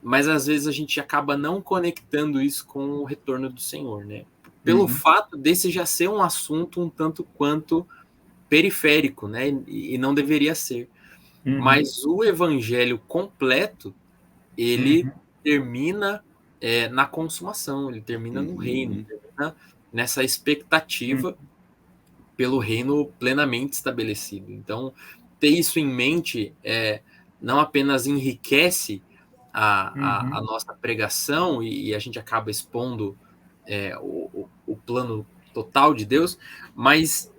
S3: mas às vezes a gente acaba não conectando isso com o retorno do Senhor, né? Pelo fato desse já ser um assunto um tanto quanto periférico, né? E não deveria ser. Mas o evangelho completo, ele termina na consumação, ele termina no reino, termina nessa expectativa pelo reino plenamente estabelecido. Então, ter isso em mente não apenas enriquece a nossa pregação, e a gente acaba expondo o plano total de Deus, mas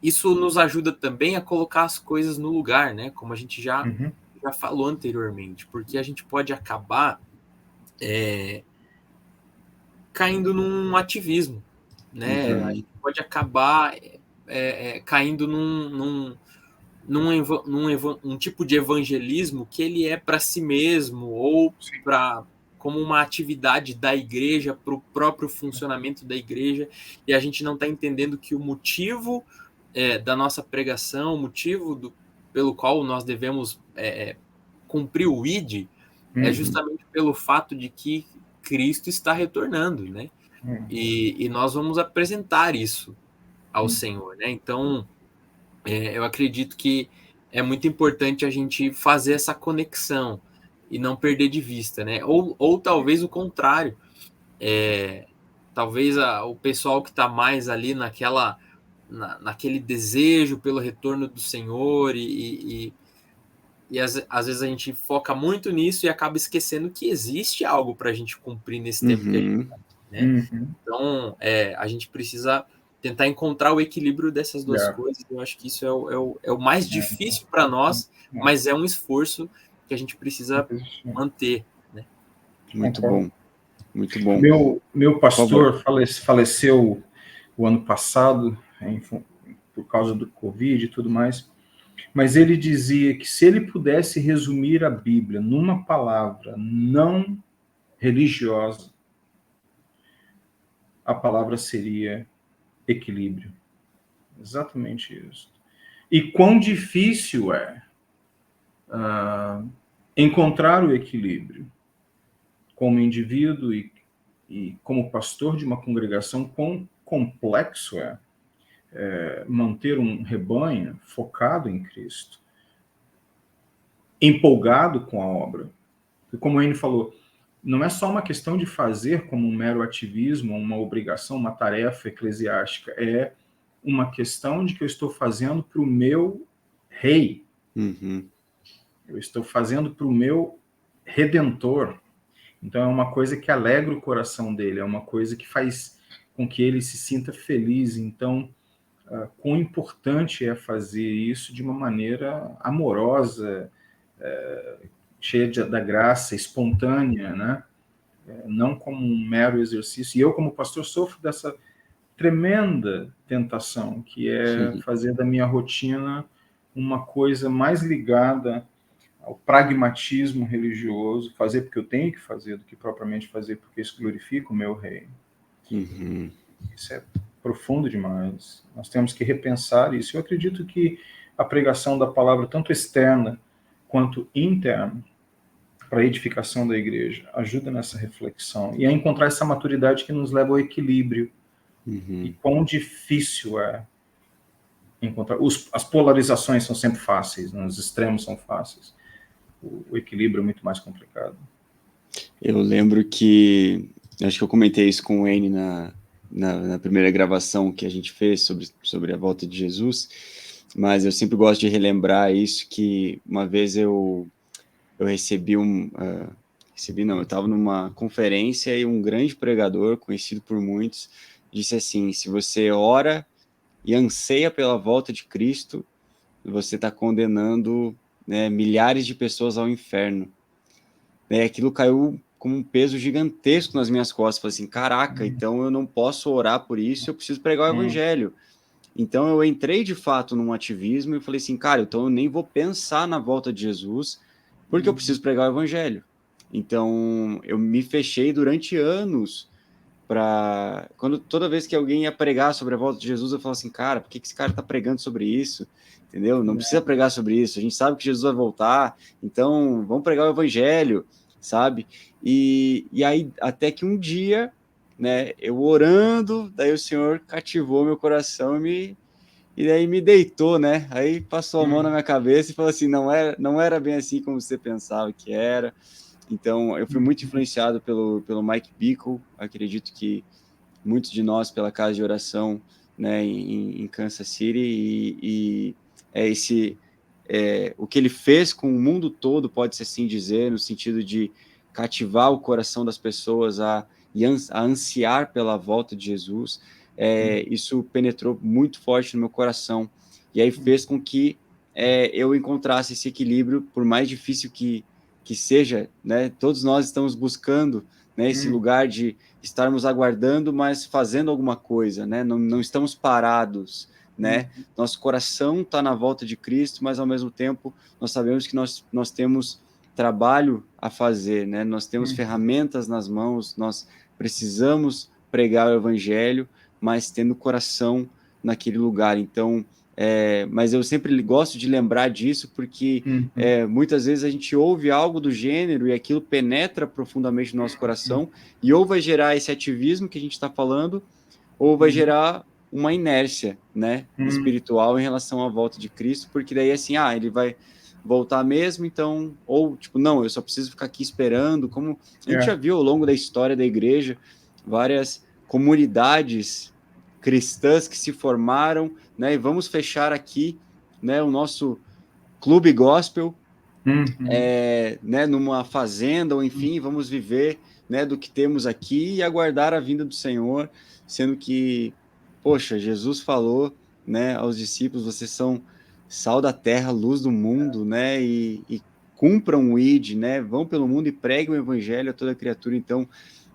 S3: isso nos ajuda também a colocar as coisas no lugar, né? Como a gente já falou anteriormente, porque a gente pode acabar caindo num ativismo, né? A gente pode acabar caindo num tipo de evangelismo que ele é para si mesmo, ou como uma atividade da igreja, para o próprio funcionamento da igreja, e a gente não está entendendo que o motivo da nossa pregação, o motivo pelo qual nós devemos cumprir o ID, é justamente pelo fato de que Cristo está retornando, né? E nós vamos apresentar isso ao Senhor, né? Então, eu acredito que é muito importante a gente fazer essa conexão e não perder de vista, né? Ou talvez o contrário, talvez o pessoal que está mais ali naquele desejo pelo retorno do Senhor e E às vezes a gente foca muito nisso e acaba esquecendo que existe algo para a gente cumprir nesse tempo que a gente está, né? Então, a gente precisa tentar encontrar o equilíbrio dessas duas coisas. Eu acho que isso é o mais difícil para nós, mas é um esforço que a gente precisa manter, né?
S1: Muito bom, muito bom.
S2: Meu pastor faleceu o ano passado, por causa do Covid e tudo mais, mas ele dizia que se ele pudesse resumir a Bíblia numa palavra não religiosa, a palavra seria equilíbrio. Exatamente isso. E quão difícil é encontrar o equilíbrio como indivíduo e como pastor de uma congregação, quão complexo é manter um rebanho focado em Cristo, empolgado com a obra. E como ele falou, não é só uma questão de fazer como um mero ativismo, uma obrigação, uma tarefa eclesiástica, é uma questão de que eu estou fazendo para o meu rei. Eu estou fazendo para o meu redentor. Então é uma coisa que alegra o coração dele, é uma coisa que faz com que ele se sinta feliz. Então, quão importante é fazer isso de uma maneira amorosa, cheia da graça, espontânea, né? Não como um mero exercício. E eu, como pastor, sofro dessa tremenda tentação, que é fazer da minha rotina uma coisa mais ligada ao pragmatismo religioso, fazer porque eu tenho que fazer, do que propriamente fazer porque isso glorifica o meu rei. Isso é profundo demais. Nós temos que repensar isso. Eu acredito que a pregação da palavra, tanto externa quanto interna, para a edificação da igreja, ajuda nessa reflexão e a encontrar essa maturidade que nos leva ao equilíbrio. E quão difícil é encontrar. As polarizações são sempre fáceis, né? Os extremos são fáceis. O equilíbrio é muito mais complicado.
S1: Eu lembro que, acho que eu comentei isso com o Wayne na primeira gravação que a gente fez sobre a volta de Jesus, mas eu sempre gosto de relembrar isso, que uma vez eu recebi eu estava numa conferência e um grande pregador, conhecido por muitos, disse assim: se você ora e anseia pela volta de Cristo, você está condenando, né, milhares de pessoas ao inferno. Aquilo caiu como um peso gigantesco nas minhas costas. Falei assim, caraca, então eu não posso orar por isso, eu preciso pregar o evangelho. Então eu entrei de fato num ativismo e falei assim, cara, então eu nem vou pensar na volta de Jesus, porque eu preciso pregar o evangelho. Então eu me fechei durante anos para... Toda vez que alguém ia pregar sobre a volta de Jesus, eu falava assim, cara, por que esse cara está pregando sobre isso? Entendeu? Não precisa pregar sobre isso, a gente sabe que Jesus vai voltar, então vamos pregar o evangelho, sabe? E aí, até que um dia, né, eu orando, daí o Senhor cativou meu coração e daí me deitou, né? Aí passou a mão na minha cabeça e falou assim, não era bem assim como você pensava que era. Então, eu fui muito influenciado pelo Mike Bickle, acredito que muitos de nós pela casa de oração, né, em Kansas City, e o que ele fez com o mundo todo, pode-se assim dizer, no sentido de cativar o coração das pessoas a ansiar pela volta de Jesus, isso penetrou muito forte no meu coração, e aí fez com que eu encontrasse esse equilíbrio, por mais difícil que seja, né, todos nós estamos buscando, né, esse lugar de estarmos aguardando, mas fazendo alguma coisa, né, não estamos parados, né, nosso coração está na volta de Cristo, mas ao mesmo tempo nós sabemos que nós temos trabalho a fazer, né, nós temos ferramentas nas mãos, nós precisamos pregar o evangelho, mas tendo o coração naquele lugar. Então, mas eu sempre gosto de lembrar disso, porque muitas vezes a gente ouve algo do gênero e aquilo penetra profundamente no nosso coração, e ou vai gerar esse ativismo que a gente está falando, ou vai gerar uma inércia, né, espiritual em relação à volta de Cristo, porque daí assim, ele vai voltar mesmo, então, ou tipo, não, eu só preciso ficar aqui esperando, como a gente já viu ao longo da história da igreja, várias comunidades cristãs que se formaram, né, e vamos fechar aqui, né, o nosso clube gospel, né, numa fazenda, ou enfim, vamos viver, né, do que temos aqui e aguardar a vinda do Senhor, sendo que, poxa, Jesus falou, né, aos discípulos, vocês são sal da terra, luz do mundo, né, e cumpram o ID, né, vão pelo mundo e preguem o evangelho a toda criatura. Então,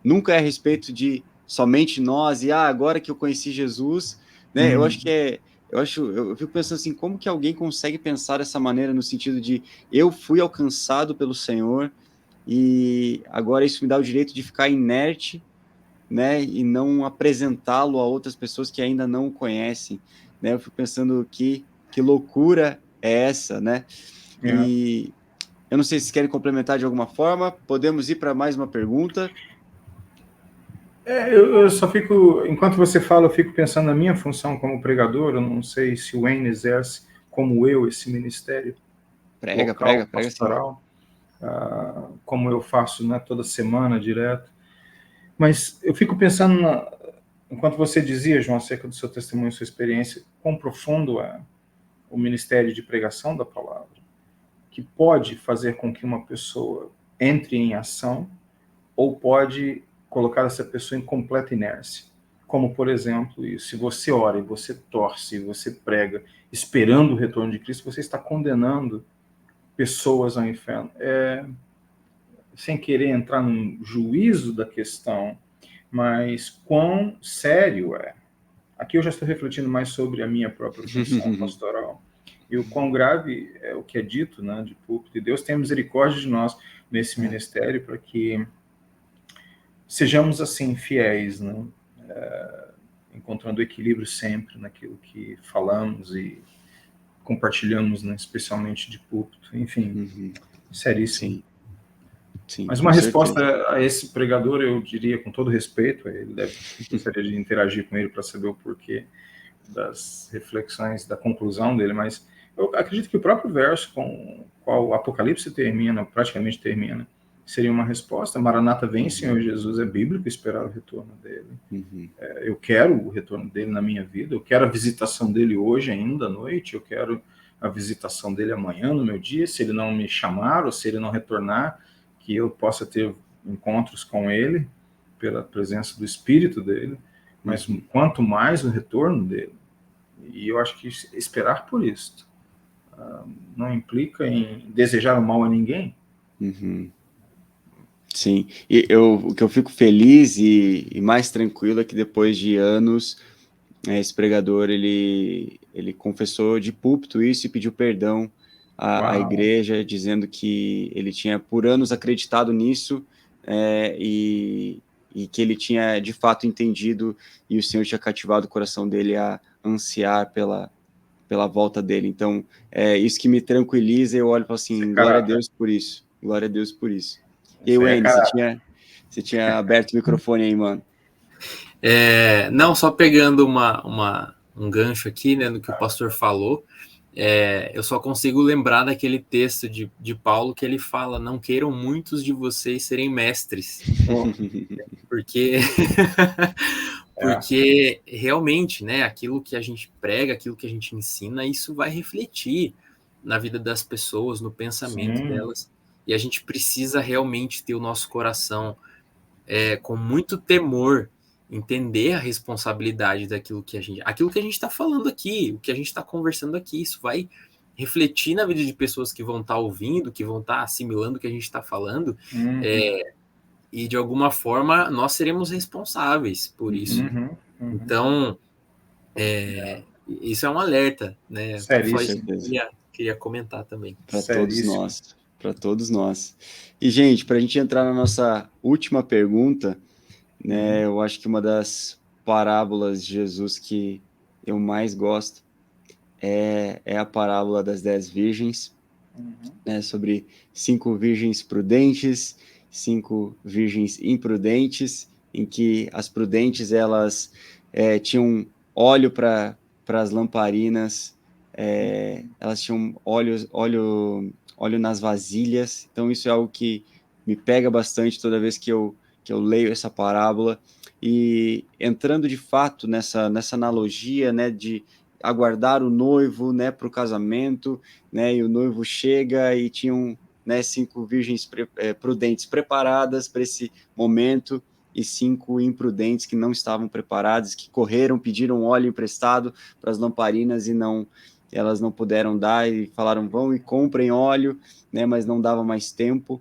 S1: nunca é a respeito de somente nós, e agora que eu conheci Jesus, né, eu acho que eu fico pensando assim, como que alguém consegue pensar dessa maneira, no sentido de eu fui alcançado pelo Senhor e agora isso me dá o direito de ficar inerte, né, e não apresentá-lo a outras pessoas que ainda não o conhecem, né? Eu fico pensando que loucura é essa, né? E eu não sei se querem complementar de alguma forma. Podemos ir para mais uma pergunta.
S2: Eu só fico, enquanto você fala, eu fico pensando na minha função como pregador. Eu não sei se o Wayne exerce, como eu, esse ministério local,
S1: Prega sim.
S2: pastoral, como eu faço, né, toda semana, direto. Mas eu fico pensando, enquanto você dizia, João, acerca do seu testemunho, sua experiência, quão profundo é o ministério de pregação da palavra, que pode fazer com que uma pessoa entre em ação ou pode colocar essa pessoa em completa inércia. Como, por exemplo, se você ora e você torce, e você prega, esperando o retorno de Cristo, você está condenando pessoas ao inferno. Sem querer entrar no juízo da questão, mas quão sério é. Aqui eu já estou refletindo mais sobre a minha própria função pastoral. E o quão grave é o que é dito, né, de púlpito. E Deus tenha misericórdia de nós nesse ministério para que sejamos, assim, fiéis, né? Encontrando equilíbrio sempre naquilo que falamos e compartilhamos, né, especialmente de púlpito. Enfim, seríssimo.
S1: Sim,
S2: mas uma resposta a esse pregador, eu diria com todo respeito, ele gostaria de interagir com ele para saber o porquê das reflexões, da conclusão dele, mas eu acredito que o próprio verso com qual o Apocalipse termina, praticamente termina, seria uma resposta. Maranata vem, Senhor Jesus, é bíblico esperar o retorno dele. Eu quero o retorno dele na minha vida, eu quero a visitação dele hoje ainda à noite, eu quero a visitação dele amanhã no meu dia, se ele não me chamar ou se ele não retornar, que eu possa ter encontros com ele pela presença do Espírito dele, mas quanto mais o retorno dele. E eu acho que esperar por isso não implica em desejar o mal a ninguém.
S1: Sim, e o que eu fico feliz e mais tranquilo é que depois de anos, esse pregador, ele confessou de púlpito isso e pediu perdão à igreja, dizendo que ele tinha por anos acreditado nisso, e que ele tinha de fato entendido e o Senhor tinha cativado o coração dele a ansiar pela volta dele. Então, é isso que me tranquiliza, eu olho e falo assim, glória a Deus por isso, glória a Deus por isso. E aí, Wayne, você tinha aberto o microfone aí, mano.
S3: Não, só pegando um gancho aqui, né, no que o pastor falou, eu só consigo lembrar daquele texto de Paulo que ele fala, não queiram muitos de vocês serem mestres, porque realmente, né, aquilo que a gente prega, aquilo que a gente ensina, isso vai refletir na vida das pessoas, no pensamento delas, e a gente precisa realmente ter o nosso coração com muito temor, entender a responsabilidade daquilo que a gente está falando aqui, o que a gente está conversando aqui, isso vai refletir na vida de pessoas que vão estar ouvindo, que vão estar assimilando o que a gente está falando, e de alguma forma nós seremos responsáveis por isso. Então, isso é um alerta, né? Só isso que eu queria comentar também.
S1: Para todos nós. E, gente, para a gente entrar na nossa última pergunta, né, eu acho que uma das parábolas de Jesus que eu mais gosto é a parábola das 10 virgens, né, sobre 5 virgens prudentes, 5 virgens imprudentes, em que as prudentes elas tinham óleo para as lamparinas, elas tinham óleo nas vasilhas. Então isso é algo que me pega bastante toda vez que eu leio essa parábola, e entrando de fato nessa analogia, né, de aguardar o noivo, né, para o casamento, né, e o noivo chega e tinham, né, 5 virgens prudentes preparadas para esse momento e 5 imprudentes que não estavam preparadas, que correram, pediram óleo emprestado para as lamparinas e elas não puderam dar e falaram, vão e comprem óleo, né, mas não dava mais tempo.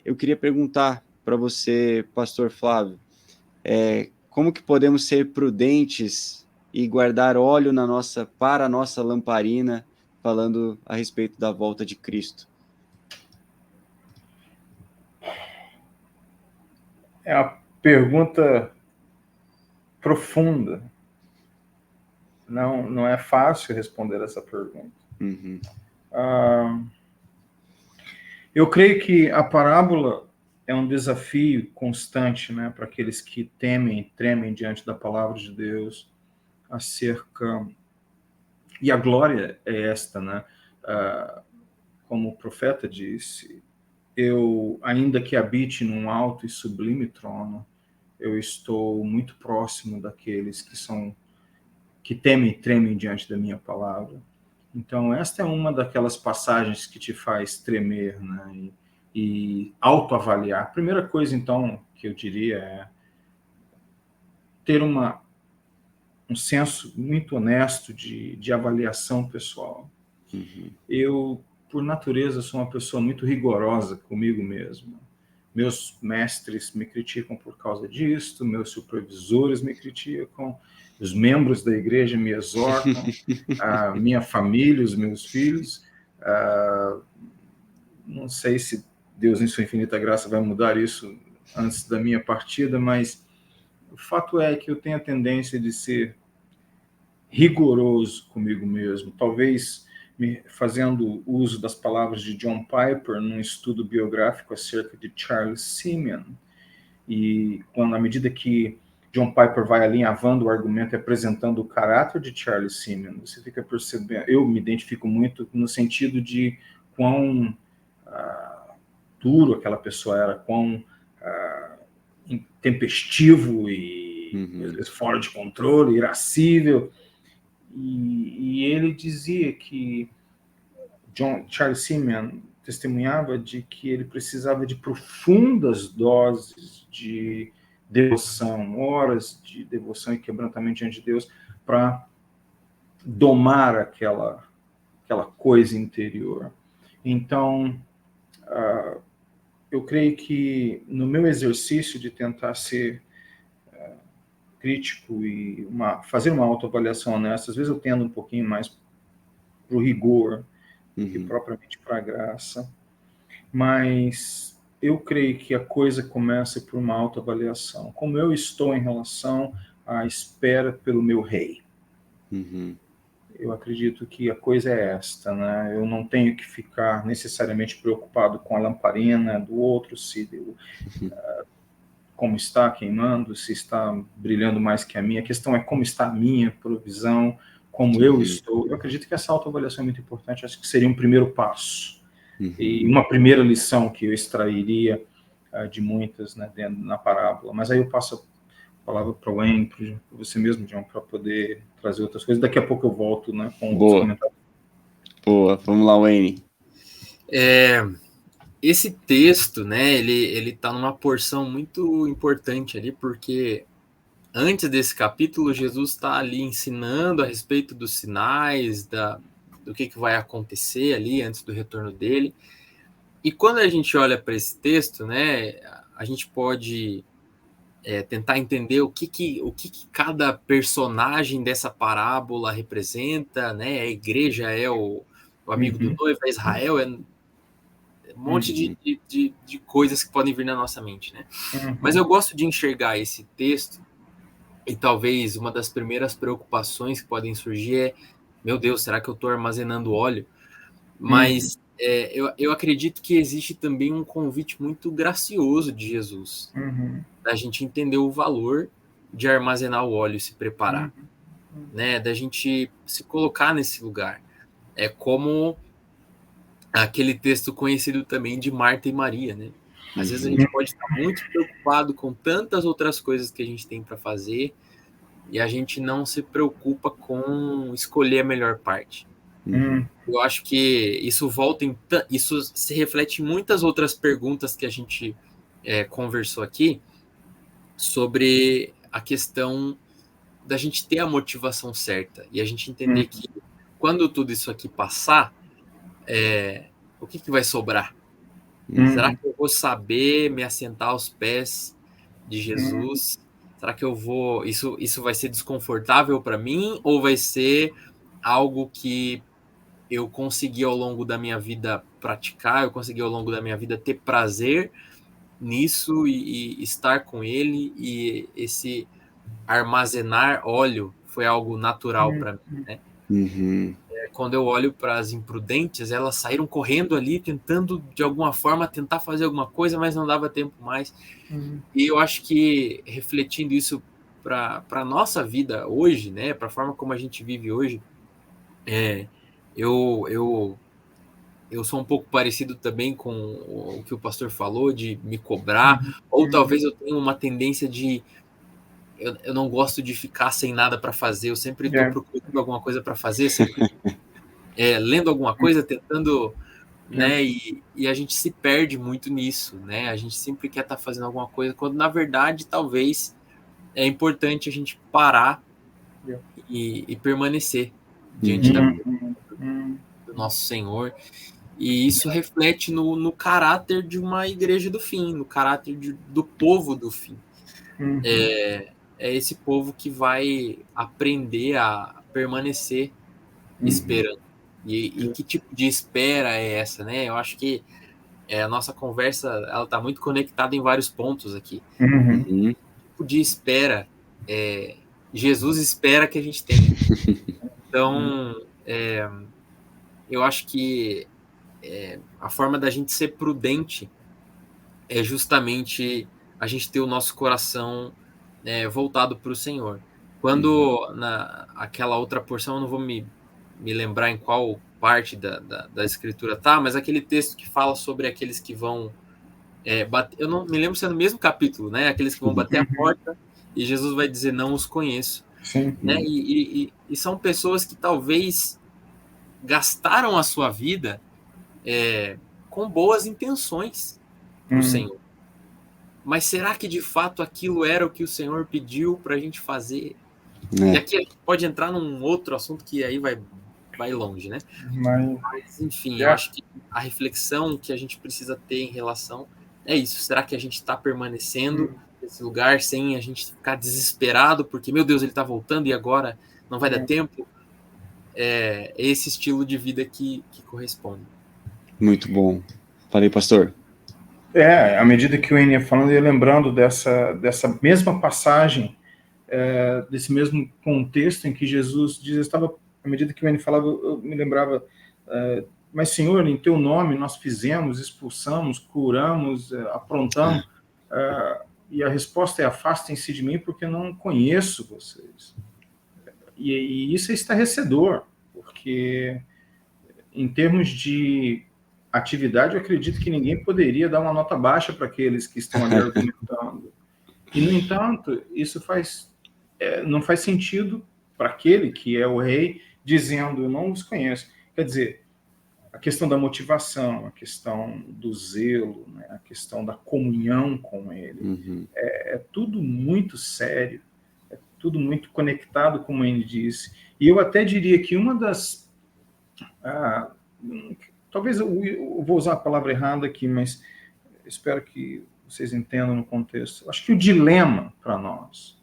S1: Eu queria perguntar para você, pastor Flávio, como que podemos ser prudentes e guardar óleo para a nossa lamparina, falando a respeito da volta de Cristo?
S2: É uma pergunta profunda. Não é fácil responder essa pergunta.
S1: Uhum.
S2: Eu creio que a parábola é um desafio constante, né, para aqueles que temem e tremem diante da palavra de Deus acerca... E a glória é esta, né? Como o profeta disse, eu, ainda que habite num alto e sublime trono, eu estou muito próximo daqueles que temem e tremem diante da minha palavra. Então, esta é uma daquelas passagens que te faz tremer, né? E autoavaliar. A primeira coisa, então, que eu diria é ter um senso muito honesto de avaliação pessoal.
S1: Uhum.
S2: Eu, por natureza, sou uma pessoa muito rigorosa comigo mesmo. Meus mestres me criticam por causa disto, meus supervisores me criticam, os membros da igreja me exortam, a minha família, os meus filhos. Não sei se Deus, em sua infinita graça, vai mudar isso antes da minha partida, mas o fato é que eu tenho a tendência de ser rigoroso comigo mesmo, talvez fazendo uso das palavras de John Piper num estudo biográfico acerca de Charles Simeon. E à medida que John Piper vai alinhavando o argumento e apresentando o caráter de Charles Simeon, você fica percebendo, eu me identifico muito no sentido de quão duro aquela pessoa era, quão intempestivo e fora de controle, irascível. E ele dizia que Charles Simeon testemunhava de que ele precisava de profundas doses de devoção, horas de devoção e quebrantamento diante de Deus para domar aquela coisa interior. Então, eu creio que no meu exercício de tentar ser crítico e fazer uma autoavaliação honesta, às vezes eu tendo um pouquinho mais para o rigor que propriamente para a graça, mas eu creio que a coisa começa por uma autoavaliação. Como eu estou em relação à espera pelo meu rei? Eu acredito que a coisa é esta, né? Eu não tenho que ficar necessariamente preocupado com a lamparina do outro, se como está queimando, se está brilhando mais que a minha. A questão é como está a minha provisão, como eu estou. Eu acredito que essa autoavaliação é muito importante, acho que seria um primeiro passo. E uma primeira lição que eu extrairia de muitas, né, na parábola. Mas aí eu passo a palavra para o Wayne, para você mesmo, John, para poder trazer outras coisas. Daqui a pouco eu volto, né, com os comentários.
S1: Boa, vamos lá, Wayne.
S3: Esse texto, né, ele tá numa porção muito importante ali, porque antes desse capítulo, Jesus está ali ensinando a respeito dos sinais, do que vai acontecer ali antes do retorno dele. E quando a gente olha para esse texto, né, a gente pode tentar entender o que cada personagem dessa parábola representa, né? A igreja é o amigo do noivo, a Israel é um monte de coisas que podem vir na nossa mente, né? Mas eu gosto de enxergar esse texto e talvez uma das primeiras preocupações que podem surgir é: meu Deus, será que eu estou armazenando óleo? Mas eu acredito que existe também um convite muito gracioso de Jesus, da gente entender o valor de armazenar o óleo e se preparar, né? Da gente se colocar nesse lugar. É como aquele texto conhecido também de Marta e Maria, né? Às vezes a gente pode estar muito preocupado com tantas outras coisas que a gente tem para fazer, e a gente não se preocupa com escolher a melhor parte. Eu acho que isso isso se reflete em muitas outras perguntas que a gente conversou aqui sobre a questão da gente ter a motivação certa e a gente entender que quando tudo isso aqui passar, o que vai sobrar? Será que eu vou saber me assentar aos pés de Jesus? Será que eu vou... Isso vai ser desconfortável para mim ou vai ser algo que eu consegui ao longo da minha vida praticar, eu consegui ao longo da minha vida ter prazer nisso e estar com ele, e esse armazenar óleo foi algo natural para mim, né? Quando eu olho para as imprudentes, elas saíram correndo ali, tentando de alguma forma tentar fazer alguma coisa, mas não dava tempo mais. E eu acho que refletindo isso para a nossa vida hoje, né, para a forma como a gente vive hoje, eu sou um pouco parecido também com o que o pastor falou, de me cobrar, ou talvez eu tenha uma tendência de... Eu não gosto de ficar sem nada para fazer, eu sempre estou procurando alguma coisa para fazer, sempre lendo alguma coisa, tentando, né, e a gente se perde muito nisso, né, a gente sempre quer estar fazendo alguma coisa, quando na verdade talvez é importante a gente parar e permanecer diante da do nosso Senhor. E isso reflete no caráter de uma igreja do fim, no caráter do povo do fim. É esse povo que vai aprender a permanecer esperando. E que tipo de espera é essa, né? Eu acho que a nossa conversa ela está muito conectada em vários pontos aqui. Que tipo de espera Jesus espera que a gente tenha. Então, eu acho que a forma da gente ser prudente é justamente a gente ter o nosso coração voltado para o Senhor. Quando aquela outra porção, eu não vou me lembrar em qual parte da escritura tá, mas aquele texto que fala sobre aqueles que vão bater, eu não me lembro se é no mesmo capítulo, né? Aqueles que vão bater a porta e Jesus vai dizer, não os conheço. Né? E são pessoas que talvez gastaram a sua vida com boas intenções para o Senhor. Mas será que de fato aquilo era o que o Senhor pediu para a gente fazer? E aqui a gente pode entrar num outro assunto que aí vai longe, né? Mas enfim, eu acho que a reflexão que a gente precisa ter em relação é isso. Será que a gente está permanecendo nesse lugar sem a gente ficar desesperado porque, meu Deus, ele está voltando e agora não vai dar tempo? É esse estilo de vida que corresponde.
S1: Muito bom. Falei, pastor.
S2: À medida que o Enio ia falando, eu ia lembrando dessa mesma passagem, desse mesmo contexto em que Jesus diz, à medida que o Enio falava, eu me lembrava, mas Senhor, em teu nome nós fizemos, expulsamos, curamos, aprontamos, e a resposta é, afastem-se de mim porque eu não conheço vocês. E isso é estarrecedor, porque em termos de atividade, eu acredito que ninguém poderia dar uma nota baixa para aqueles que estão ali argumentando. E, no entanto, isso não faz sentido para aquele que é o rei, dizendo, eu não os conheço. Quer dizer, a questão da motivação, a questão do zelo, né, a questão da comunhão com ele, é tudo muito sério, é tudo muito conectado, como ele disse. E eu até diria que uma das... talvez eu vou usar a palavra errada aqui, mas espero que vocês entendam no contexto. Acho que o dilema para nós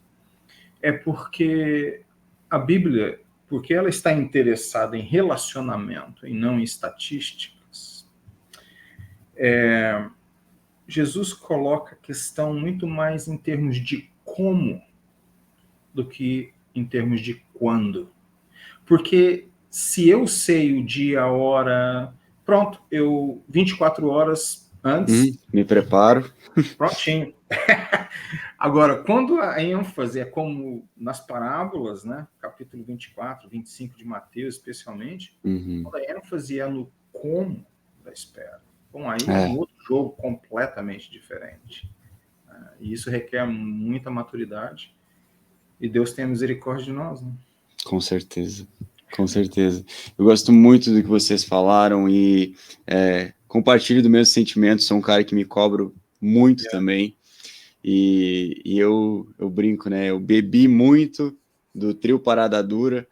S2: é porque a Bíblia, porque ela está interessada em relacionamento e não em estatísticas, Jesus coloca a questão muito mais em termos de como do que em termos de quando. Porque se eu sei o dia, a hora, pronto, 24 horas antes...
S1: me preparo.
S2: Prontinho. Agora, quando a ênfase é como nas parábolas, né, capítulo 24, 25 de Mateus, especialmente, quando a ênfase é no como da espera. Bom, aí é um outro jogo completamente diferente. E isso requer muita maturidade. e Deus tenha misericórdia de nós, né?
S1: Com certeza, com certeza. Eu gosto muito do que vocês falaram e compartilho do mesmo sentimento. Sou um cara que me cobro muito também. E eu brinco, né? Eu bebi muito do trio Parada Dura.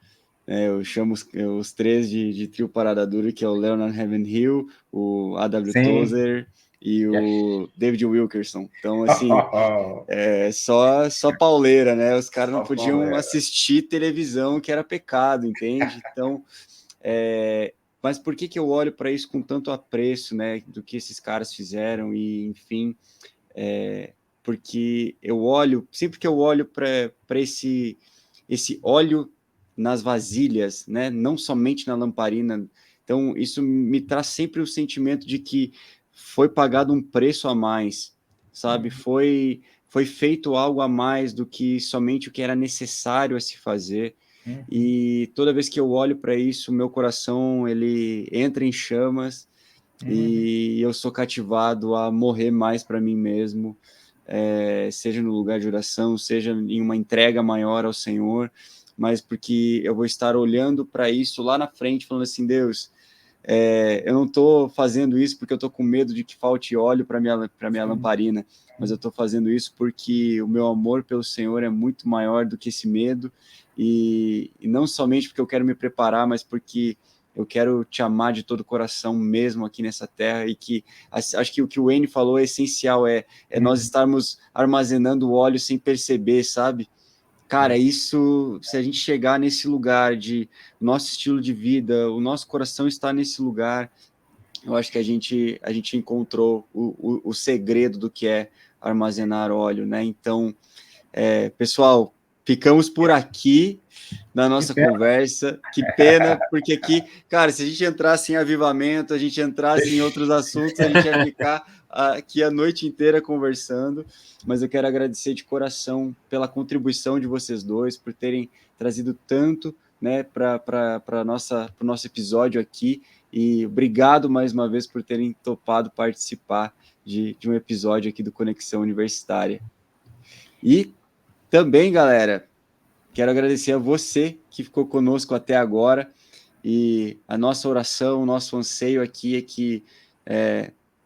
S1: Eu chamo os três de trio Parada Dura, que é o Leonard Ravenhill, o A.W. Tozer e o David Wilkerson. Então, assim, só pauleira, né? Os caras não podiam assistir televisão, que era pecado, entende? Então, mas por que eu olho para isso com tanto apreço, né? Do que esses caras fizeram e, enfim, porque eu olho, sempre que eu olho para esse óleo nas vasilhas, né? Não somente na lamparina. Então, isso me traz sempre o sentimento de que foi pagado um preço a mais, sabe? Foi feito algo a mais do que somente o que era necessário a se fazer. E toda vez que eu olho para isso, meu coração ele entra em chamas e eu sou cativado a morrer mais para mim mesmo, seja no lugar de oração, seja em uma entrega maior ao Senhor, mas porque eu vou estar olhando para isso lá na frente, falando assim, Deus, eu não estou fazendo isso porque eu estou com medo de que falte óleo para minha lamparina, mas eu estou fazendo isso porque o meu amor pelo Senhor é muito maior do que esse medo, e não somente porque eu quero me preparar, mas porque eu quero te amar de todo o coração mesmo aqui nessa terra, e que acho que o que o Wayne falou é essencial, nós estarmos armazenando óleo sem perceber, sabe? Cara, isso, se a gente chegar nesse lugar de nosso estilo de vida, o nosso coração está nesse lugar, eu acho que a gente encontrou o segredo do que é armazenar óleo, né? Então, pessoal, ficamos por aqui na nossa conversa. Que pena, porque aqui, cara, se a gente entrasse em avivamento, a gente entrasse em outros assuntos, a gente ia ficar aqui a noite inteira conversando. Mas eu quero agradecer de coração pela contribuição de vocês dois, por terem trazido tanto, né, para o nosso episódio aqui. E obrigado mais uma vez por terem topado participar de um episódio aqui do Conexão Universitária. E também, galera, quero agradecer a você que ficou conosco até agora, e a nossa oração, o nosso anseio aqui é que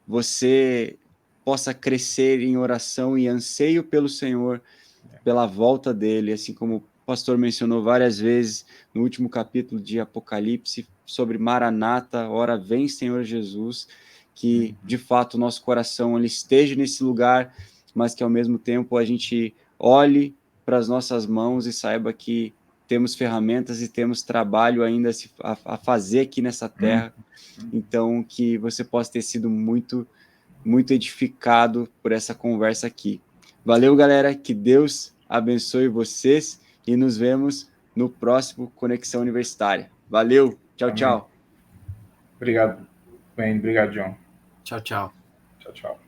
S1: você possa crescer em oração e anseio pelo Senhor, pela volta dele, assim como o pastor mencionou várias vezes no último capítulo de Apocalipse, sobre Maranata, ora vem Senhor Jesus, que de fato o nosso coração ele esteja nesse lugar, mas que ao mesmo tempo a gente olhe para as nossas mãos e saiba que temos ferramentas e temos trabalho ainda a fazer aqui nessa terra. Então, que você possa ter sido muito, muito edificado por essa conversa aqui. Valeu, galera, que Deus abençoe vocês e nos vemos no próximo Conexão Universitária. Valeu, tchau,
S2: Amém.
S1: tchau.
S2: Obrigado, Wayne. Obrigado, John.
S3: Tchau, tchau.
S2: Tchau, tchau.